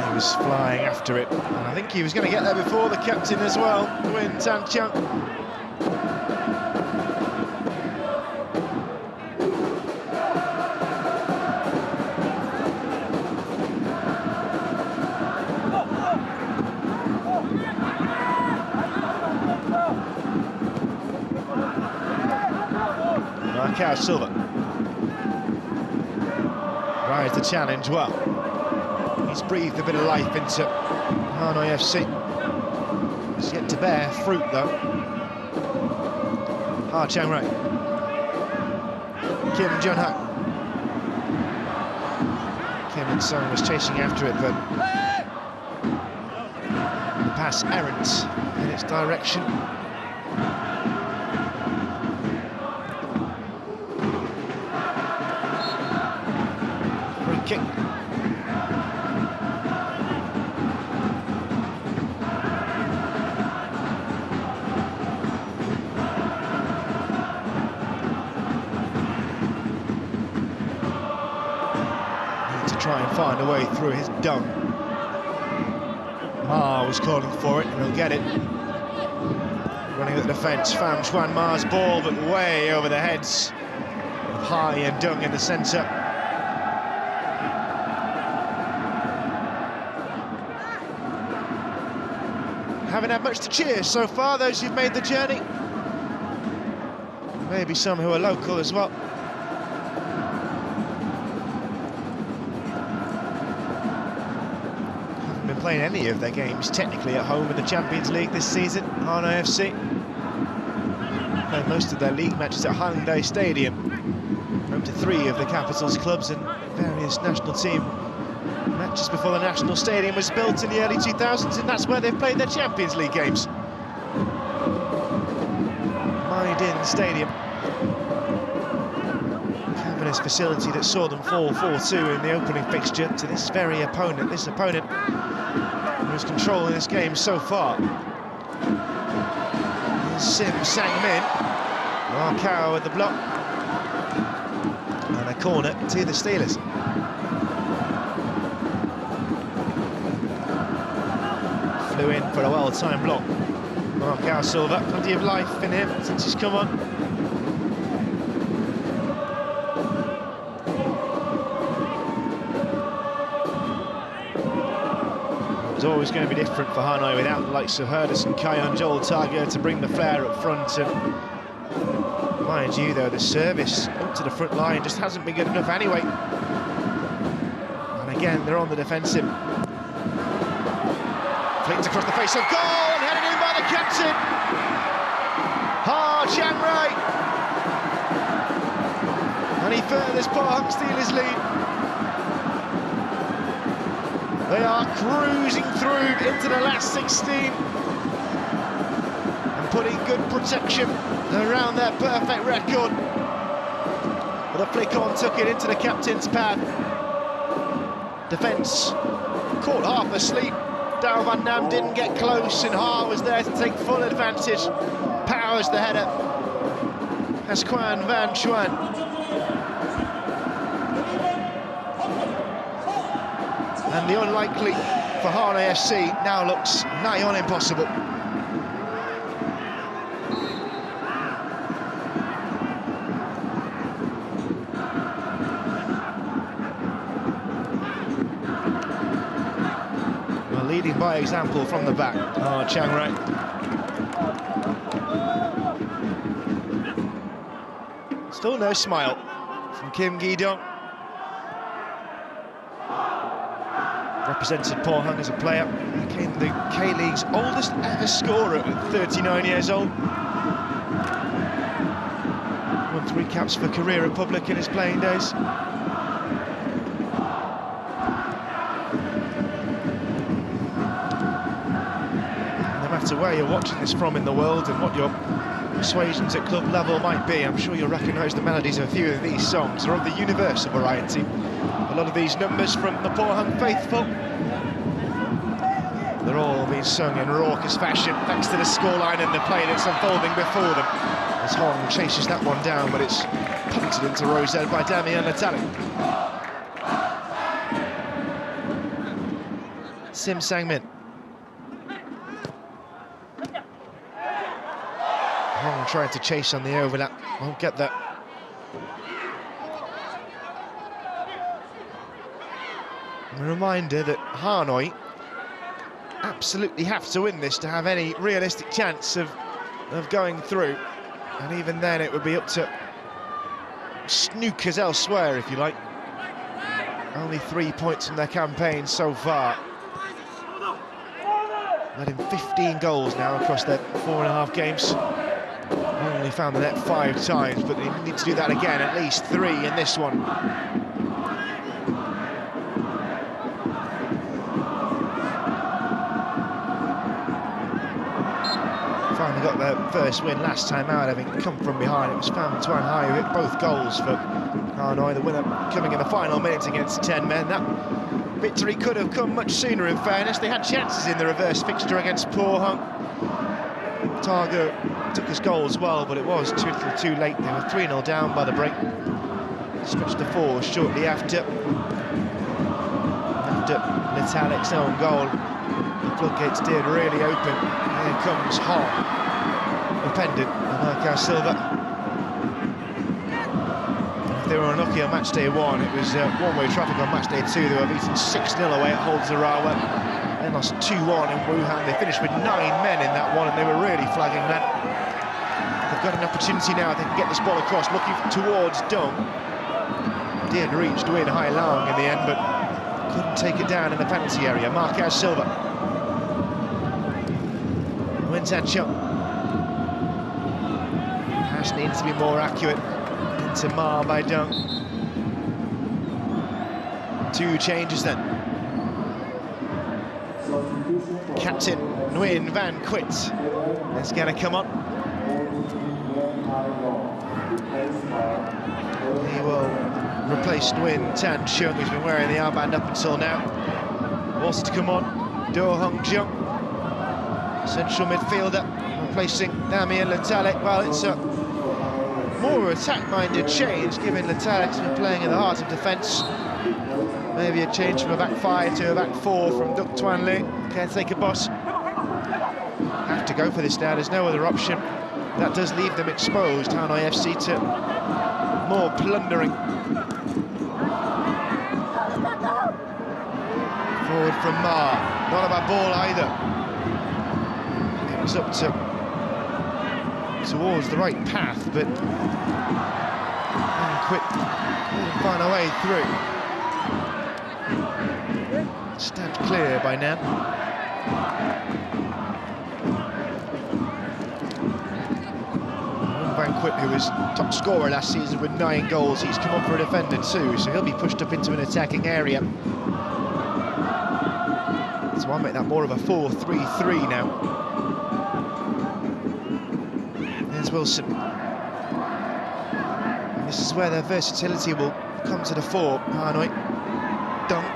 He was flying after it, and I think he was going to get there before the captain as well, Nguyen Tan Chung. Marcao Silva rides the challenge well. He's breathed a bit of life into Hanoi FC. It's yet to bear fruit though. Ha Chang Rai, Kim Jun Hak. Kim and Sung was chasing after it, but the pass errant in its direction. Kick. Need to try and find a way through his dung. Ma was calling for it, and he'll get it. Running at the defence, Pham Chuan Ma's ball, but way over the heads of Hai and Dung in the centre. Haven't had much to cheer so far, those who've made the journey. Maybe some who are local as well. Haven't been playing any of their games technically at home in the Champions League this season, Hanoi FC. Played most of their league matches at Hanoi Stadium. Home to 3 of the capital's clubs and various national team matches before the National Stadium was built in the early 2000s, and that's where they've played their Champions League games. Maidin Stadium. Cavernous facility that saw them fall 4-2 in the opening fixture to this very opponent. This opponent who was controlling this game so far. Sim Sang-min. Marcao with the block. And a corner to the Steelers. Flew in for a well-timed block. Marcao Silva, plenty of life in him since he's come on. It was always going to be different for Hanoi without the likes of Herdison, Kayon, Joel Targa to bring the flair up front. And mind you, though, the service up to the front line just hasn't been good enough anyway. And again, they're on the defensive. Flicked across the face of goal and headed in by the captain. Ha Chang Rai. And he furthers Pohang Steelers lead. They are cruising through into the last 16 and putting good protection around their perfect record. But the flick on took it into the captain's pad. Defence caught half asleep. Dao Van Nam didn't get close, and Ha was there to take full advantage. Powers the header. As Quan Van Chuan. And the unlikely for Hanoi FC now looks nigh on impossible. Leading by example from the back. Oh, Chang Rai. Still no smile from Kim Gi-dong. Represented Pohang as a player. Became the K-League's oldest ever scorer at 39 years old. Won 3 caps for Korea Republic in his playing days. No matter where you're watching this from in the world and what your persuasions at club level might be. I'm sure you'll recognise the melodies of a few of these songs. They're of the universal variety. A lot of these numbers from the Pohang faithful, they're all being sung in raucous fashion thanks to the scoreline and the play that's unfolding before them. As Hong chases that one down, but it's punted into Rosette by Damien Latalik. Sim Sang-min. Hong trying to chase on the overlap, won't get that. A reminder that Hanoi absolutely have to win this to have any realistic chance of going through. And even then it would be up to snookers elsewhere, if you like. Only 3 points in their campaign so far. Led in 15 goals now across their 4.5 games. Only found the net 5 times, but they need to do that again, at least 3 in this one. Finally got their first win last time out, having come from behind. It was Pham Tuan Hai who hit both goals for Hanoi, the winner coming in the final minutes against 10 men. That victory could have come much sooner, in fairness. They had chances in the reverse fixture against Pohang. Targo took his goal as well, but it was too late. They were 3-0 down by the break. Stretched to 4 shortly after Natalik's own goal. The floodgates did really open. Here comes Hong. Dependent on Marcel Silva. If they were unlucky on match day 1, it was one-way traffic on match day 2. They were beaten 6-0 away at Holzarawa. They lost 2-1 in Wuhan. They finished with 9 men in that one, and they were really flagging that. They've got an opportunity now. They can get this ball across, looking towards Dong. Did reach Nguyen Hai Long in the end, but couldn't take it down in the penalty area. Marcel Silva. Nguyen Tan Chung. Pass needs to be more accurate. Into Ma by Dong. 2 changes then. Captain Nguyen Van Quit is going to come on. He will replace Nguyen Tan Chung, who's been wearing the armband up until now. Also to come on, Do Hong Jung, central midfielder, replacing Damien Latalik. Well, it's a more attack-minded change, given Latalik's been playing in the heart of defence. Maybe a change from a back 5 to a back 4 from Duc Tuan Le, caretaker boss. Have to go for this now, there's no other option. That does leave them exposed, Hanoi FC, to more plundering. Forward from Ma, not a bad ball either. It was up towards the right path, but Quit couldn't find a way through. Stabbed clear by Nam. Van Quit, who was top scorer last season with 9 goals, he's come on for a defender too, so he'll be pushed up into an attacking area. So I'll make that more of a 4-3-3 now. There's Wilson. And this is where their versatility will come to the fore. Hanoi. Dunk.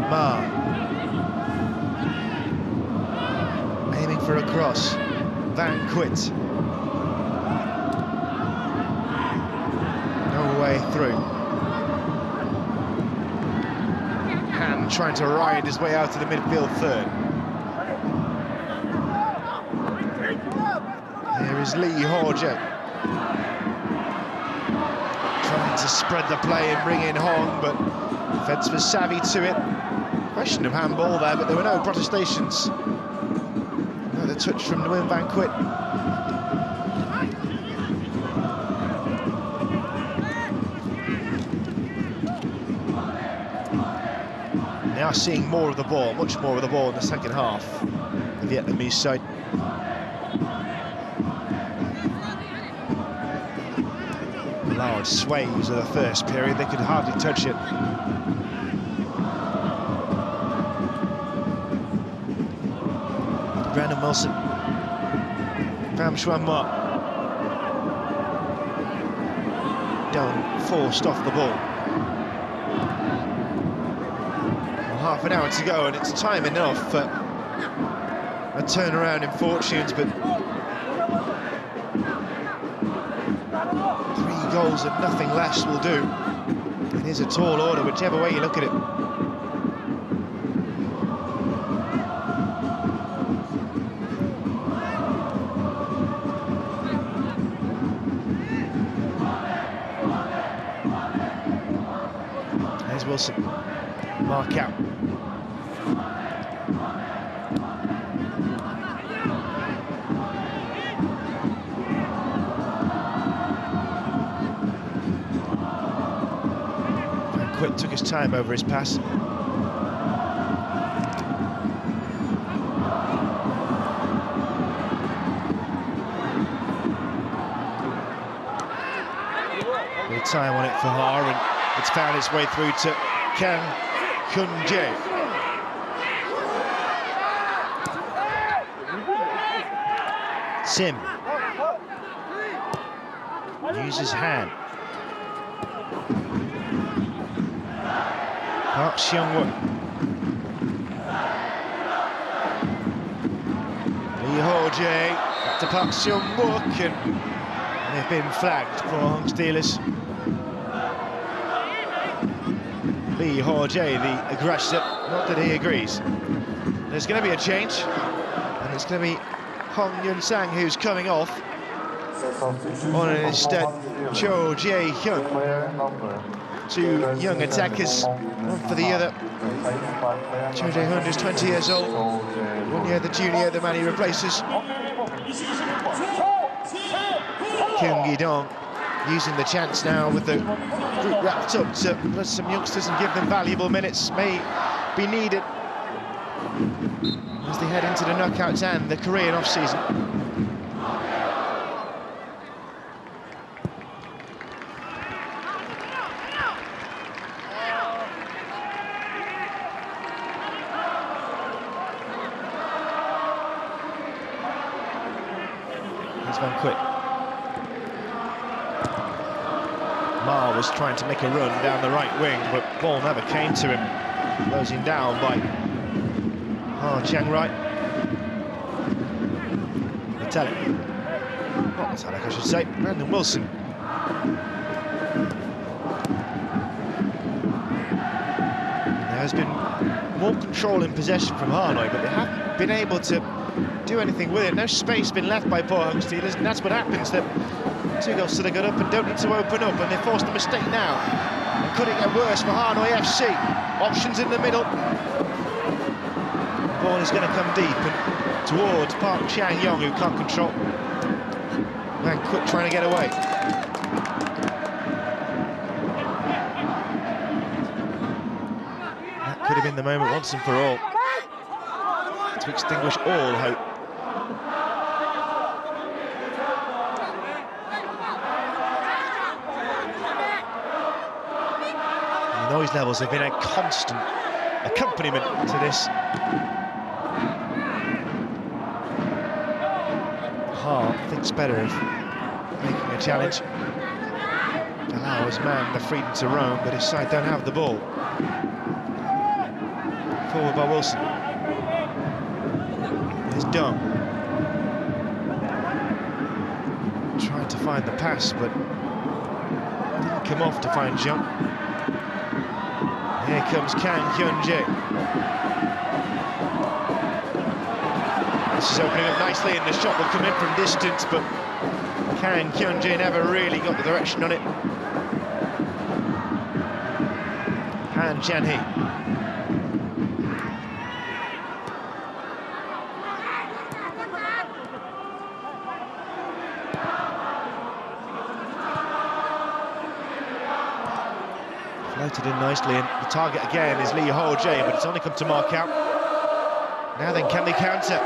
Ma. Aiming for a cross. Van Quit. No way through. Han trying to ride his way out to the midfield third. Here is Lee Horja. Trying to spread the play and bring in Hong, but defence was savvy to it. Question of handball there, but there were no protestations. Another touch from Nguyen Van Quit. They are seeing more of the ball, much more of the ball in the second half. The Vietnamese side. Large sways of the first period, they could hardly touch it. Brandon Wilson. Pham Xuan Moa. Dillon forced off the ball. Well, half an hour to go, and it's time enough for a turnaround in fortunes, but 3 goals and nothing less will do. It is a tall order, whichever way you look at it. There's Wilson. Mark out. Quick took his time over his pass. Good time on it for Ha, and it's found its way through to Kang Hyun-jae. Sim uses hand. Park Seung-wook. Lee Ho-jae back to Park Seung-wook, and they've been flagged for Pohang Steelers. Lee Ho-jae, the aggressor, not that he agrees. There's going to be a change, and it's going to be Hong Yun-sang who's coming off. On and instead, Cho Jae-hyun. 2 young attackers, one for the other. Cho Jae-hyun is 20 years old, 1 year the junior, the man he replaces. Kyung Gi-dong using the chance now with the group wrapped up to let some youngsters and give them valuable minutes. May be needed as they head into the knockouts and the Korean off-season. Van Quit. Ma was trying to make a run down the right wing, but ball never came to him. Closing down by Ha Chang-rai. Metallic. Not Metallic, I should say. Brandon Wilson. There has been more control in possession from Hanoi, but they haven't been able to do anything with it. No space been left by Pohang Steelers, and that's what happens. That 2 goals to the gut up and don't need to open up, and they forced the mistake now. And could it get worse for Hanoi FC? Options in the middle. The ball is going to come deep and towards Park Chang-yong, who can't control. Man, Quick trying to get away. That could have been the moment once and for all to extinguish all hope. The noise levels have been a constant accompaniment to this. Ha thinks better of making a challenge. Allow his man the freedom to roam, but his side don't have the ball. Forward by Wilson. It's Dung. Tried to find the pass, but didn't come off to find Jung. Here comes Kang Hyun-jae. This is opening up nicely, and the shot will come in from distance, but Kang Hyun-jae never really got the direction on it. Han Chan-hee. Floated in nicely, and the target again is Lee Ho-jae, but it's only come to mark out. Now then, can they counter?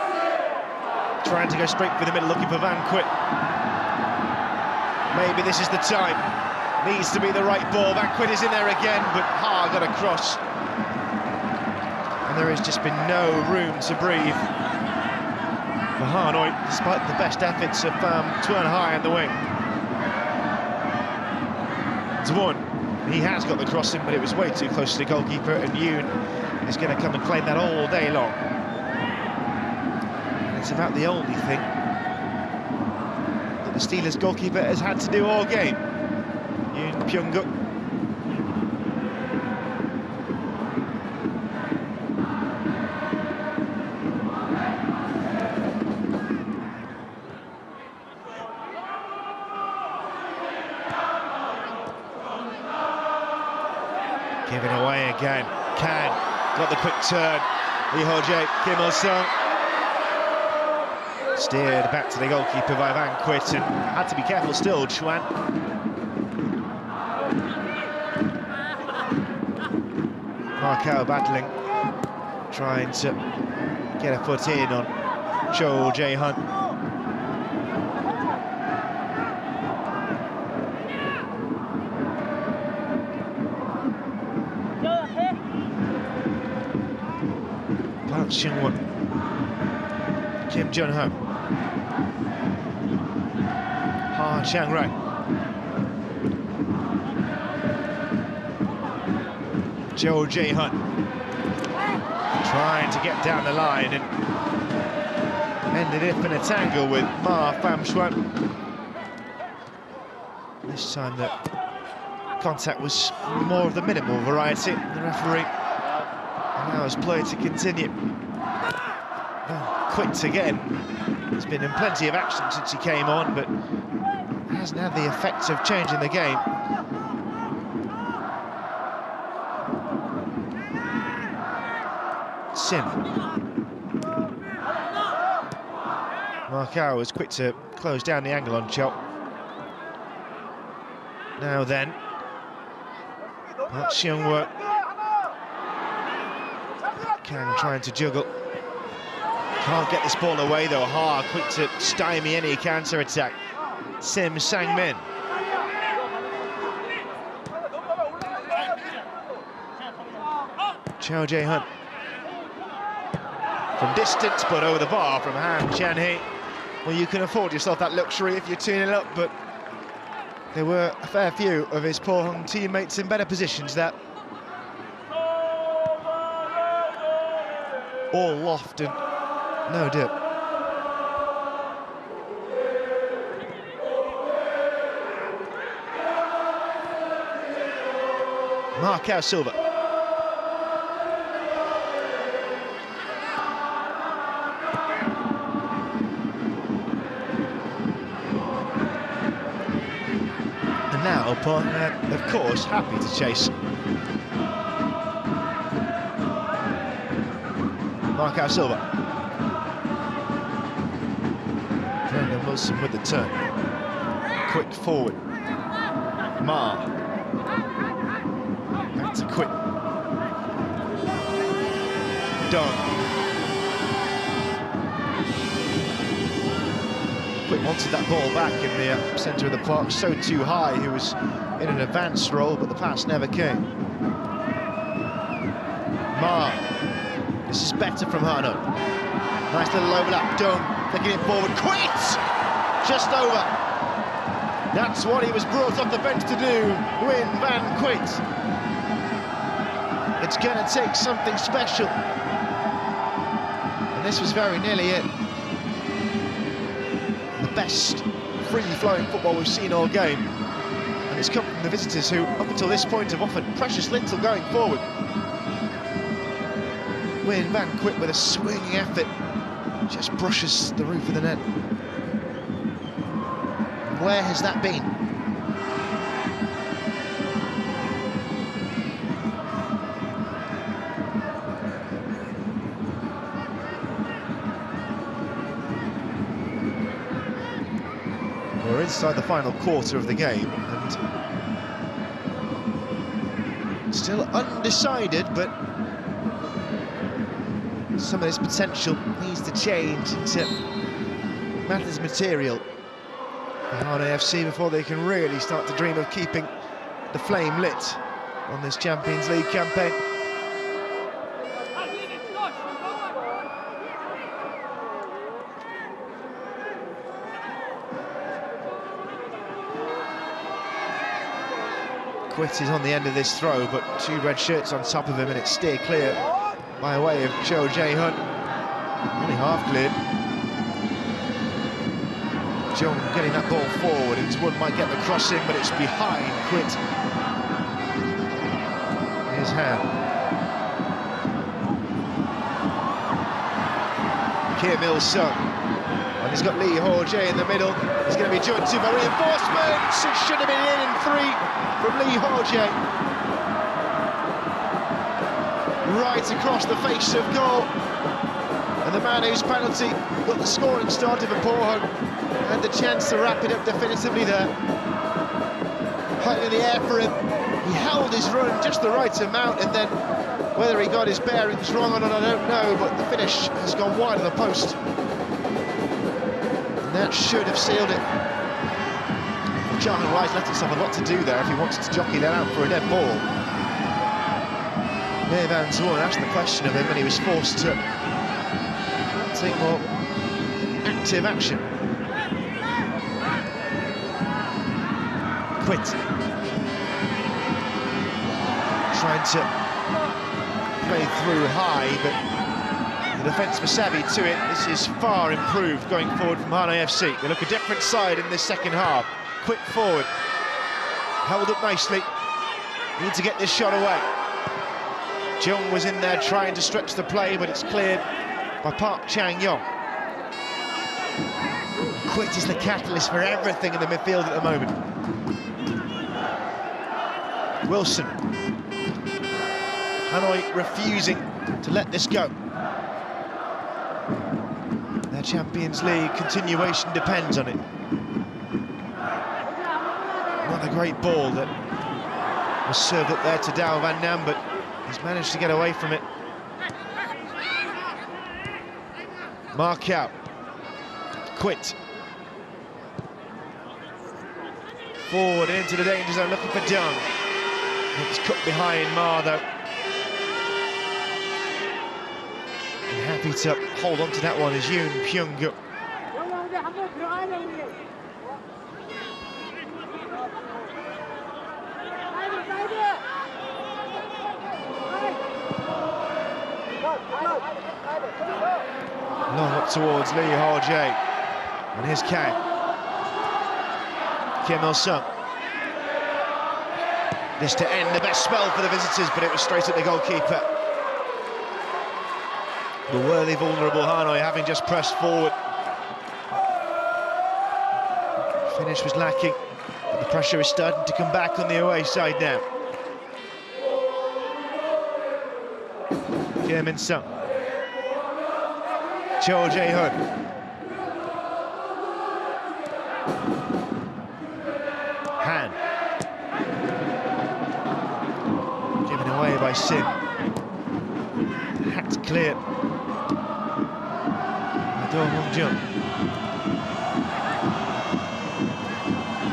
Trying to go straight for the middle, looking for Van Quit. Maybe this is the time. Needs to be the right ball. Van Quit is in there again, but Ha got across. And there has just been no room to breathe. Hanoi, despite the best efforts of Tuan Hai in the wing. Zwon, he has got the crossing, but it was way too close to the goalkeeper, and Yoon is going to come and claim that all day long. And it's about the only thing that the Steelers goalkeeper has had to do all game. Yoon Pyongguk. Giving away again. Kang got the quick turn. Lee Ho-jae, Kim Il-sung. Steered back to the goalkeeper by Van Quit, and had to be careful still, Chuan. Markow battling, trying to get a foot in on Cho Jae-hun. Park Seung-won, Kim Jun-ho, Ha Chang-rai, Cho Jae-hun, trying to get down the line and ended up in a tangle with Ma Pham-xuan. This time the contact was more of the minimal variety. The referee allows play to continue. Quit again. He's been in plenty of action since he came on, but hasn't had the effect of changing the game. Sim. Markow was quick to close down the angle on Cho. Now then, Park Seung-won. Kang trying to juggle. Can't get this ball away though. Ha quick to stymie any counter-attack. Sim Sang-min. Cho Jae-hun. From distance, but over the bar from Han Chan-hee. Well, you can afford yourself that luxury if you're 2-0 up, but there were a fair few of his Pohang teammates in better positions there. All loft and no dip. Markow Silva. And now Pohang, of course, happy to chase. Markow Silva. Brendan Wilson with the turn. Quick forward. Ma. Back to Quick. Done. Quick wanted that ball back in the centre of the park. So too high, he was in an advanced role, but the pass never came. Ma. This is better from Hanoi. Nice little overlap, Dung, flicking it forward, Quit! Just over. That's what he was brought off the bench to do, Win Van Quit. It's going to take something special. And this was very nearly it. The best free-flowing football we've seen all game. And it's come from the visitors who, up until this point, have offered precious little going forward. Win Van Quit with a swinging effort, just brushes the roof of the net. Where has that been? We're inside the final quarter of the game, and still undecided, but some of this potential needs to change into matters material for Hanoi FC before they can really start to dream of keeping the flame lit on this Champions League campaign. Quit is on the end of this throw, but two red shirts on top of him, and it's steered clear by way of Cho Jae-hun. Only half cleared. Jung getting that ball forward, and one might get the cross in, but it's behind Quit. Here's Han. Kim Il-sung. And he's got Lee Ho-jae in the middle. He's going to be joined to by reinforcements. It should have been in 3 from Lee Ho-jae. Right across the face of goal. And the man whose penalty got the scoring started for Pohang had the chance to wrap it up definitively there. High in the air for him. He held his run just the right amount, and then whether he got his bearings wrong or not, I don't know, but the finish has gone wide of the post. And that should have sealed it. Jahan Wise left himself a lot to do there if he wanted to jockey that out for a dead ball. Neo Van Zorn asked the question of him, and he was forced to take more active action. Quit. Trying to play through high, but the defence was savvy to it. This is far improved going forward from Hanoi FC. They look a different side in this second half. Quit forward. Held up nicely. Need to get this shot away. Jung was in there trying to stretch the play, but it's cleared by Park Chang-yong. Quit is the catalyst for everything in the midfield at the moment. Wilson. Hanoi refusing to let this go. Their Champions League continuation depends on it. Not a great ball that was served up there to Dao Van Nam, but he's managed to get away from it. Mark out. Quit. Forward into the danger zone, looking for Dung. It's cut behind Ma, though. And happy to hold on to that one is Yoon Pyung-guk. Long up towards Lee Ho-jae. And here's Kang. Kim Il-sung. This to end the best spell for the visitors, but it was straight at the goalkeeper. The worthy, vulnerable Hanoi having just pressed forward. Finish was lacking, but the pressure is starting to come back on the away side now. Kim Il-sung. Cho Jae-hun. Han. Given away by Sim. Hat's clear. Do Hong-jun.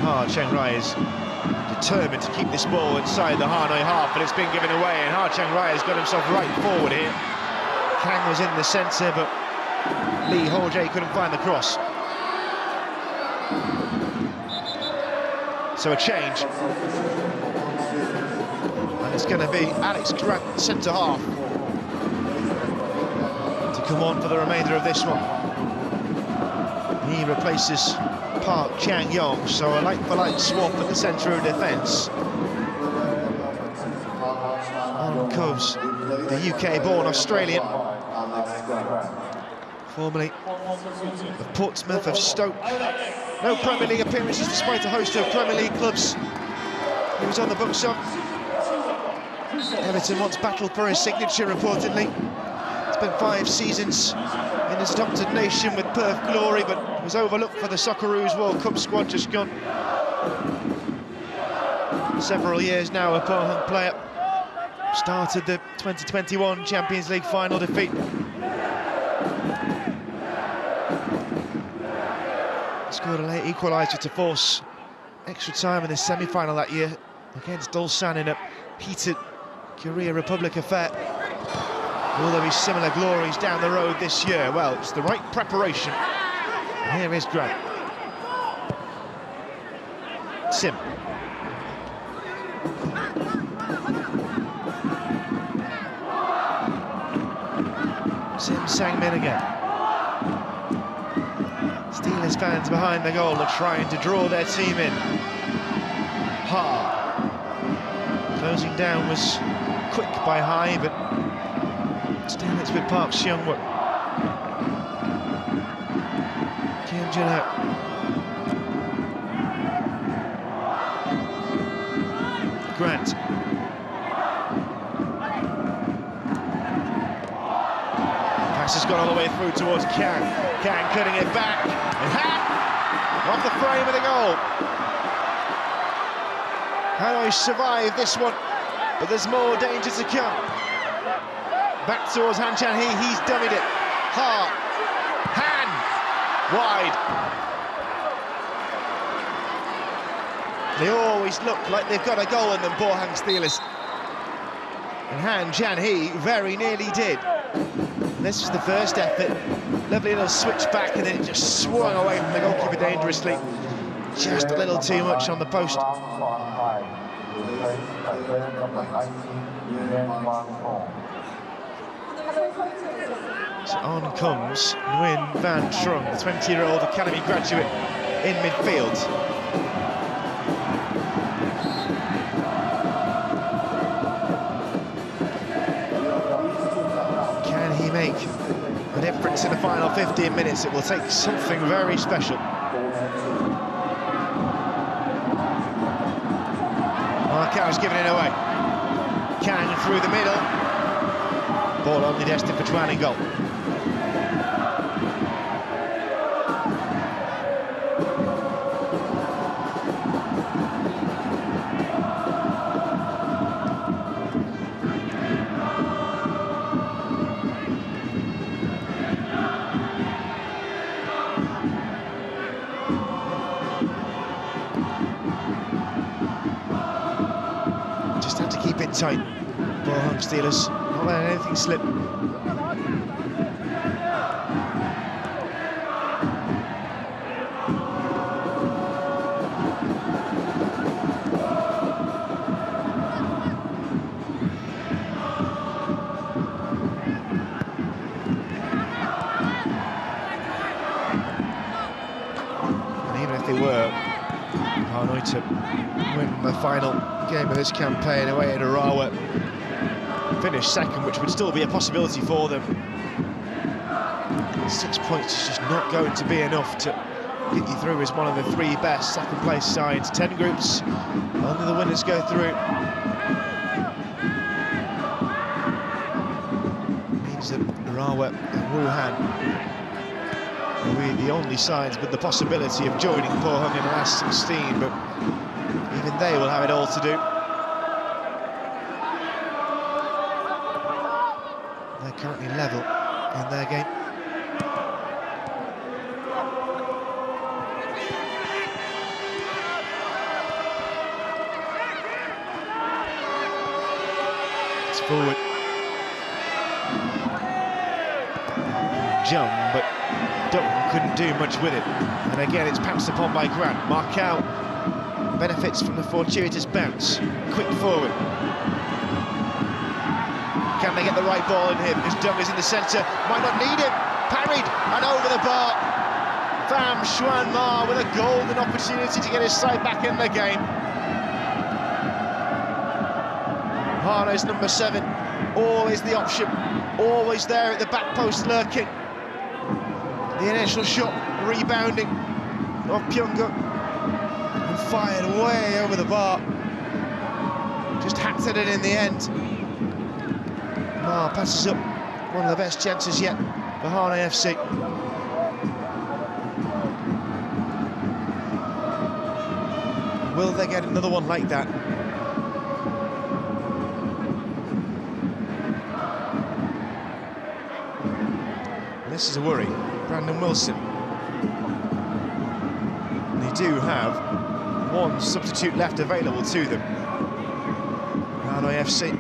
Ha Chang-rai is determined to keep this ball inside the Hanoi half, but it's been given away, and Ha Chang-rai has got himself right forward here. Kang was in the centre, but Lee Ho-jae couldn't find the cross. So a change. And it's going to be Alex Grant, centre-half, to come on for the remainder of this one. He replaces Park Chang-yong, so a like-for-like swap at the centre of defence. On comes the UK-born Australian, formerly of Portsmouth, of Stoke. No Premier League appearances despite a host of Premier League clubs he was on the books of. Everton once battled for his signature, reportedly. Spent 5 seasons in his adopted nation with Perth Glory, but was overlooked for the Socceroos World Cup squad just gone. Several years now a Pohang player. Started the 2021 Champions League final defeat. Scored a late equaliser to force extra time in the semi-final that year against Ulsan in a heated Korea Republic affair. Will there be similar glories down the road this year? Well, it's the right preparation. And here is Grant. Sim. Sim Sangmin again. Steelers fans behind the goal are trying to draw their team in. Ha. Closing down was quick by High, but still it's with Park Seung-wook. Kim Jin-ho. Grant. Pass has gone all the way through towards Kang. Kang cutting it back. And Han! Off the frame of the goal. Hanoi survived this one, but there's more danger to come. Back towards Han Chan-hee, he's dummied it. Ha! Han! Wide. They always look like they've got a goal in them, Pohang Steelers. And Han Chan-hee very nearly did. And this was the first effort. Lovely little switch back, and then it just swung away from the goalkeeper dangerously. Just a little too much on the post. So on comes Nguyen Van Trung, the 20-year-old academy graduate in midfield. Can he make a difference in the final 15 minutes? It will take something very special. Marcau's giving it away. Kang through the middle. Ball only destined for Chuan in goal. Just had to keep it tight. Pohang Steelers not letting anything slip. And even if they were Hanoi to win the final game of this campaign away at Urawa, finish second, which would still be a possibility for them. 6 points is just not going to be enough to get you through as one of the three best second place sides. 10 groups, only the winners go through. Means that Urawa and Wuhan will be the only sides with the possibility of joining Pohang in the last 16, but even they will have it all to do. They're currently level in their game. It's forward. Jump, but Dalton couldn't do much with it. And again, it's pounced upon by Grant. Marcau benefits from the fortuitous bounce. Quick forward. Can they get the right ball in here? Because Dung is in the centre. Might not need him. Parried and over the bar. Pham Xuan Ma with a golden opportunity to get his side back in the game. Hanoi's number 7, always the option, always there at the back post lurking. The initial shot rebounding of Pyongyang and fired way over the bar. Just hacked at it in the end. Ma passes up one of the best chances yet for Hanoi FC. Will they get another one like that? This is a worry. Brandon Wilson. They do have one substitute left available to them. Hanoi FC.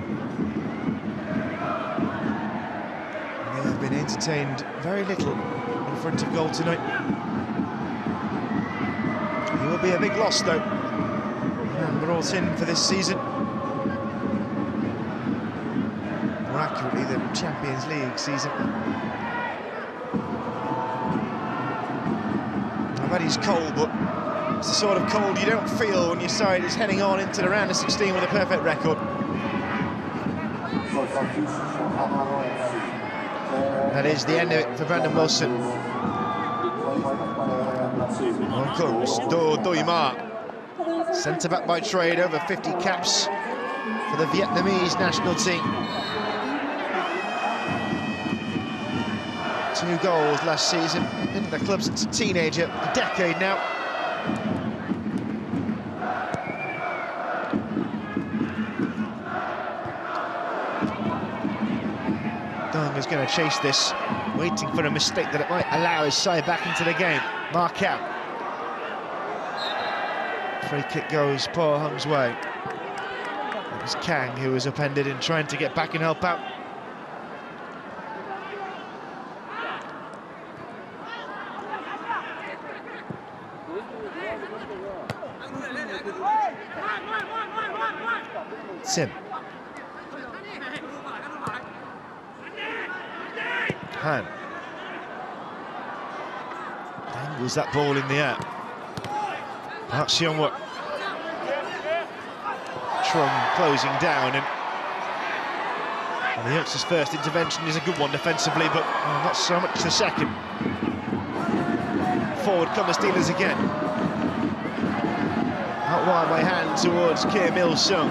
They have been entertained very little in front of goal tonight. He will be a big loss though. Man brought in for this season. the Champions League season. I bet he's cold, but it's the sort of cold you don't feel when your side is heading on into the round of 16 with a perfect record. That is the end of it for Brandon Wilson. On comes Do Ma, centre-back by trade, over 50 caps for the Vietnamese national team. 2 goals last season, been in the club since a teenager, a decade now. Dung is going to chase this, waiting for a mistake that it might allow his side back into the game. Mark out. Free kick goes Pohang's way. It was Kang who was upended in trying to get back and help out. Sim. Han. Angles that ball in the air. Park Seung-wook. Trung closing down, and the youngster's first intervention is a good one defensively, but not so much the second. Forward come the Steelers again. Out wide by hand towards Kim Il-sung.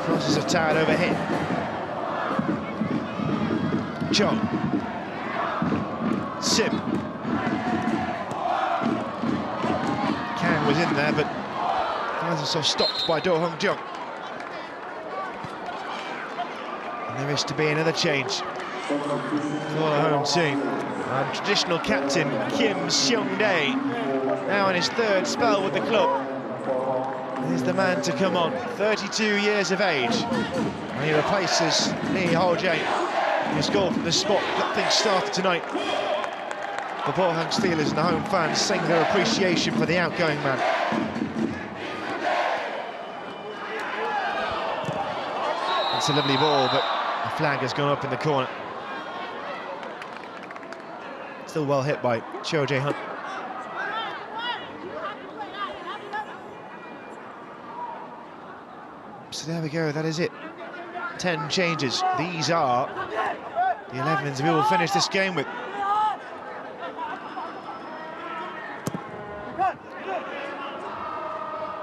Crosses are tired overhead. Chung. Sim. Kang was in there, but finds himself stopped by Do Hong Jung. And there is to be another change for the home team. And traditional captain Kim Seung-dae, now in his 3rd spell with the club, is the man to come on. 32 years of age, and he replaces Lee Ho-jae, who scored from the spot. Got things started tonight. The Pohang Steelers and the home fans saying their appreciation for the outgoing man. It's a lovely ball, but the flag has gone up in the corner. Still well hit by Cho Jae-hun. So there we go, that is it. 10 changes. These are the 11s we will finish this game with.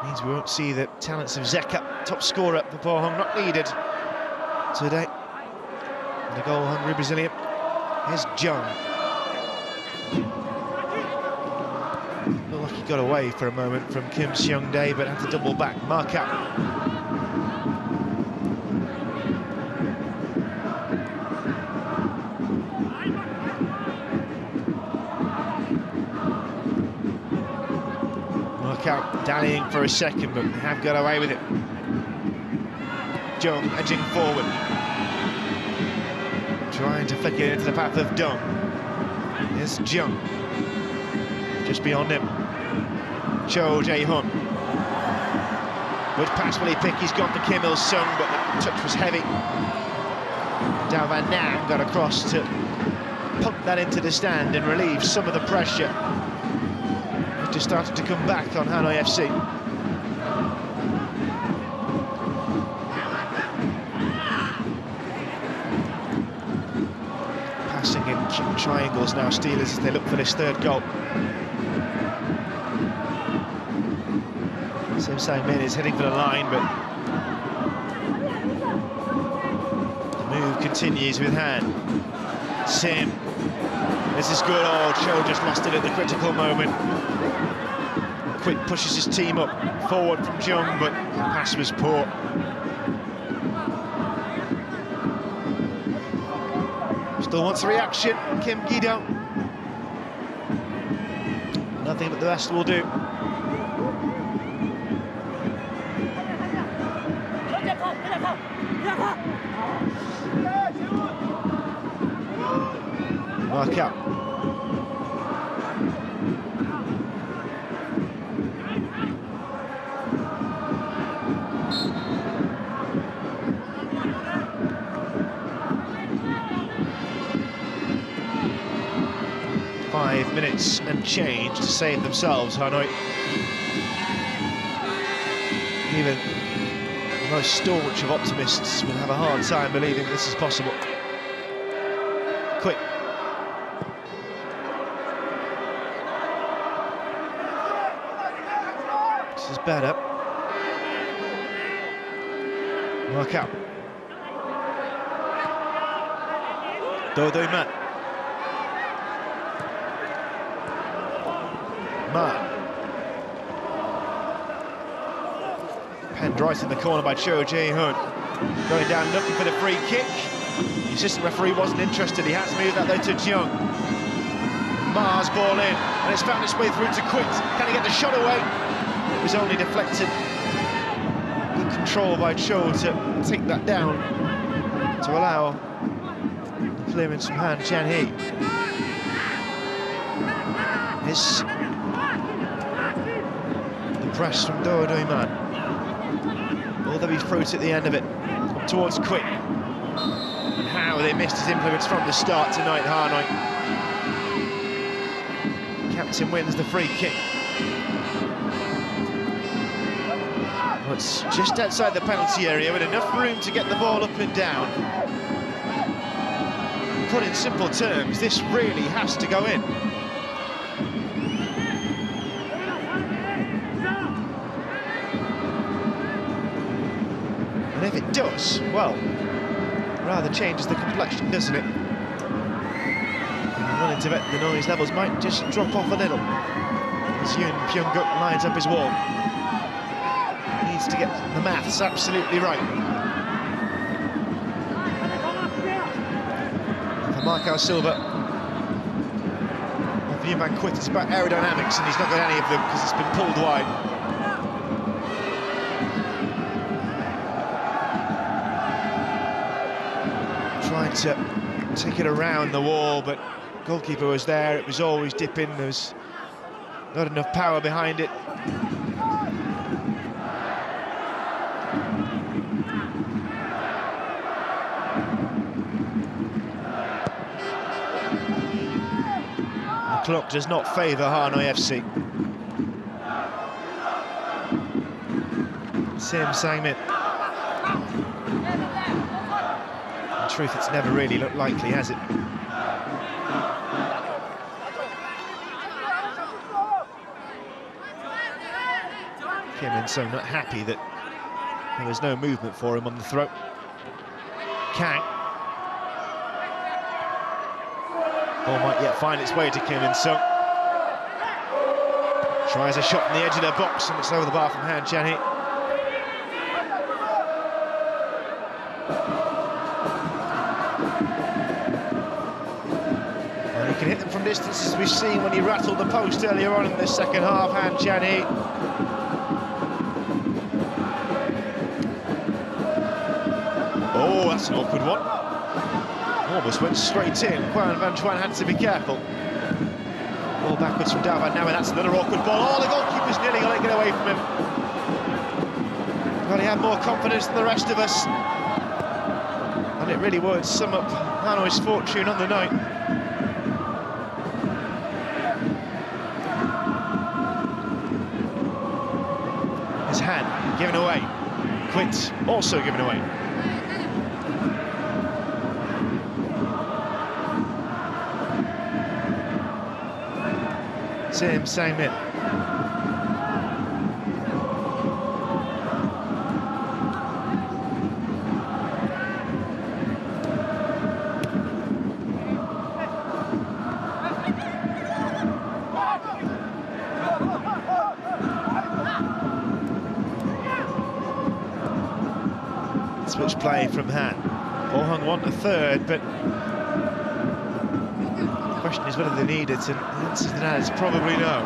Means we won't see the talents of Zeka, top scorer for Pohang, not needed today. And the goal-hungry Brazilian is Jung. Looked like he got away for a moment from Kim Seung-dae, but had to double back. Mark out. Out dallying for a second, but they have got away with it. Jung edging forward, trying to flick it into the path of Dung. Here's Jung, just beyond him. Cho Jae-hun. Which pass will he pick? He's gone for Kim Il-sung, but that touch was heavy. Dao Van Nam got across to pump that into the stand and relieve some of the pressure. Just started to come back on Hanoi FC. Passing in triangles now, Steelers, as they look for this 3rd goal. Sim Sang-min is heading for the line, but the move continues with Han. Sim. This is good. Oh, Cho just lost it at the critical moment. Quick pushes his team up forward from Jung, but the pass was poor. Still wants a reaction, Kim Gi-dong. Nothing but the best will do. Mark out. minutes and change to save themselves, Hanoi. Even the most staunch of optimists will have a hard time believing this is possible. Quick. This is better. Mark out. Dodo Man. Man. Penned right in the corner by Cho Jae-hoon. Going down looking for the free kick. The assistant referee wasn't interested. He had to move that though to Jung. Ma's ball in, and it's found its way through to Quint. Can he get the shot away? It was only deflected. Good control by Cho to take that down, to allow the clearance from Han Chan-hee. It's the press from Dodo Man. Will there be fruit at the end of it? Up towards Quick. And how they missed his influence from the start tonight, Hanoi. Captain wins the free kick. Well, it's just outside the penalty area with enough room to get the ball up and down. Put in simple terms, this really has to go in. And if it does, well, rather changes the complexion, doesn't it? I'm willing to bet the noise levels might just drop off a little as Yoon Pyong-guk lines up his wall. Needs to get the maths absolutely right. For Marco Silva, View Man Quit, it's about aerodynamics, and he's not got any of them because it's been pulled wide. Trying to take it around the wall, but goalkeeper was there. It was always dipping. There was not enough power behind it. The clock does not favour Hanoi FC. Sim Sang-min. In truth, it's never really looked likely, has it? Kim In-sung not happy that there was no movement for him on the throat. Kang. Ball might yet find its way to Kim In-sung. Tries a shot from the edge of the box, and it's over the bar from Han Chan-hee. And he can hit them from distance, as we've seen when he rattled the post earlier on in the second half, Han Chan-hee. Oh, that's an awkward one. Almost went straight in. Quan Van Chuan had to be careful. Ball backwards from Dao Van Namen, that's another awkward ball. Oh, the goalkeeper's nearly going to get away from him. Well, he had more confidence than the rest of us. And it really would sum up Hanoi's fortune on the night. His hand given away. Quint also given away. Sim Sang-min. Switch play from Han. Pohang want a third, but the question is whether they need it, and the answer to that is probably no.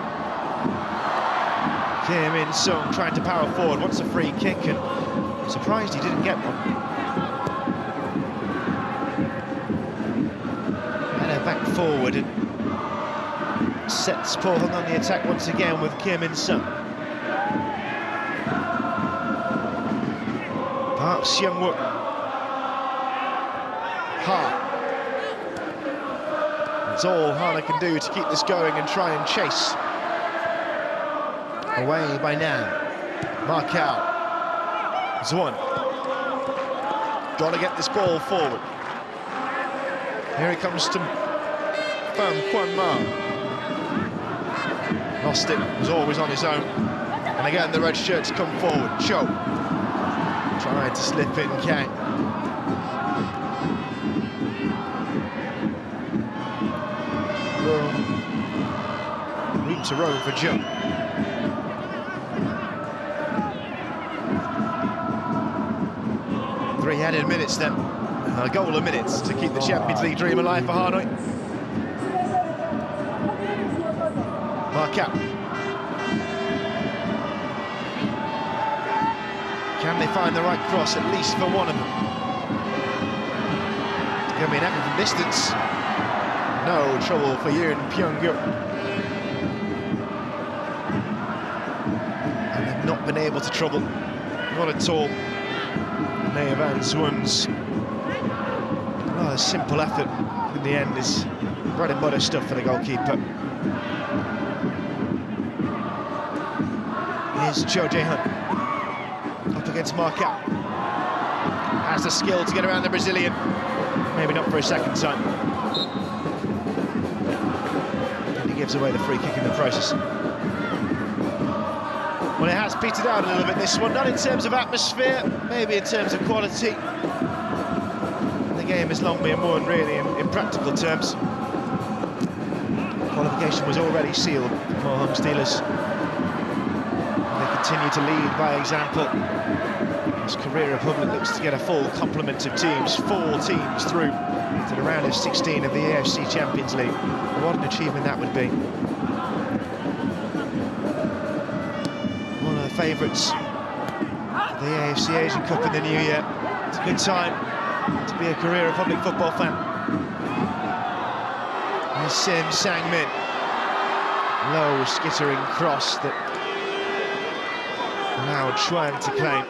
Kim In-sung trying to power forward, wants a free kick, and I'm surprised he didn't get one. Header back forward and sets Pohang on the attack once again with Kim In-sung. Park Seung-wook. Ha. That's all Hanoi can do to keep this going and try and chase. Away by Nam. Markow. Zwan. Got to get this ball forward. Here he comes to Pham Kwan Ma. Lost it, was always on his own. And again, the red shirts come forward. Cho. Trying to slip in Kang. Room to roam for Joe. Three added minutes then. A goal a minute to keep the Champions League dream alive for Hanoi. Markow. Can they find the right cross, at least for one of them? It's going to be an effort from distance. No trouble for Yoon Pyong-guk. And they've not been able to trouble. Not at all. Nea Van Zwan's a simple effort in the end is bread and butter stuff for the goalkeeper. Here's Cho Jae-hun up against Markow. Has the skill to get around the Brazilian. Maybe not for a second time. And he gives away the free kick in the process. Well, it has petered out a little bit, this one, not in terms of atmosphere, maybe in terms of quality. The game has long been won, really, in practical terms. Qualification was already sealed for Pohang Steelers. They continue to lead by example. As Korea Republic looks to get a full complement of teams, 4 teams through to the round of 16 of the AFC Champions League. What an achievement that would be. One of the favourites for the AFC Asian Cup in the new year. It's a good time to be a Korea Republic football fan. And Sim Sang-min. Low skittering cross that allowed Chuan to claim.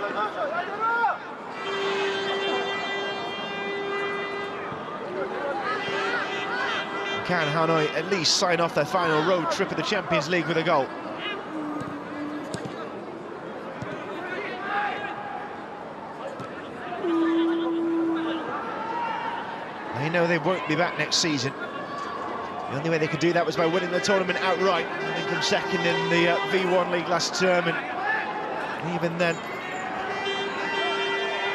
Can Hanoi at least sign off their final road trip of the Champions League with a goal? They know they won't be back next season. The only way they could do that was by winning the tournament outright. They come second in the V1 League last term, and even then,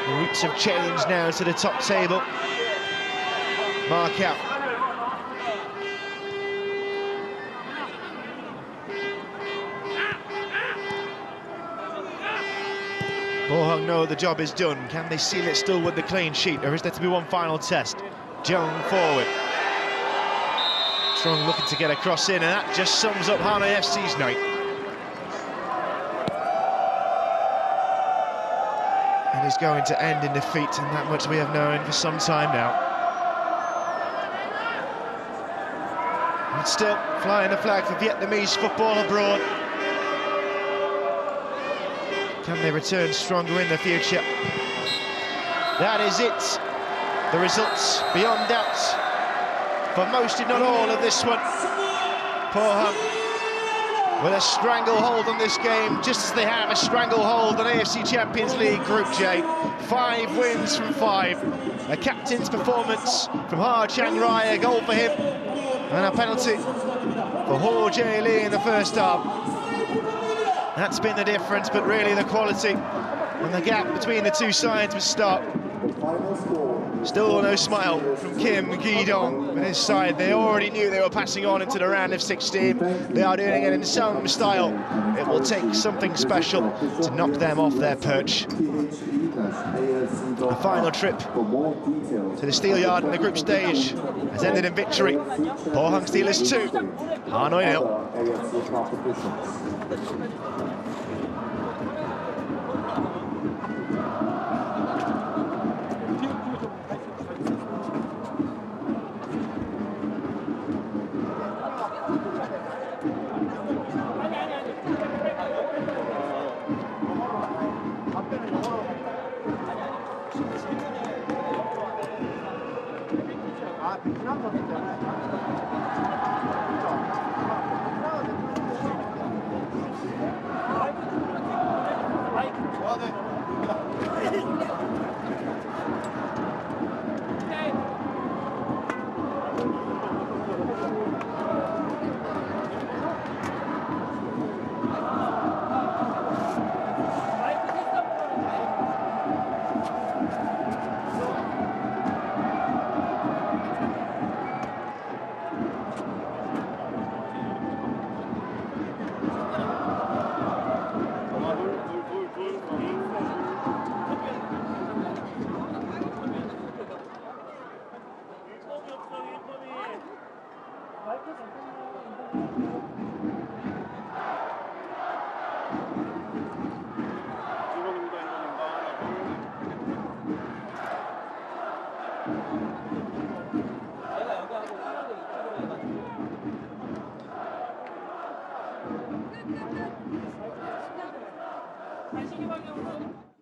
the routes have changed now to the top table. Markow. Pohang know the job is done. Can they seal it still with the clean sheet, or is there to be one final test? Jung forward. Strong looking to get a cross in, and that just sums up Hanoi FC's night. It is going to end in defeat, and that much we have known for some time now. But still, flying the flag for Vietnamese football abroad. Can they return stronger in the future? That is it. The results beyond doubt for most, if not all, of this one. Pohang with a stranglehold on this game, just as they have a stranglehold on AFC Champions League Group J. 5 wins from 5. A captain's performance from Ha Chang Rai, a goal for him, and a penalty for Ho Jae Lee in the first half. That's been the difference, but really the quality and the gap between the two sides was stark. Still no smile from Kim Gi-dong and his side. They already knew they were passing on into the round of 16. They are doing it in some style. It will take something special to knock them off their perch. The final trip to the Steel Yard in the group stage has ended in victory. Pohang Steelers 2, Hanoi 0. 끝. 간식이 방향으로.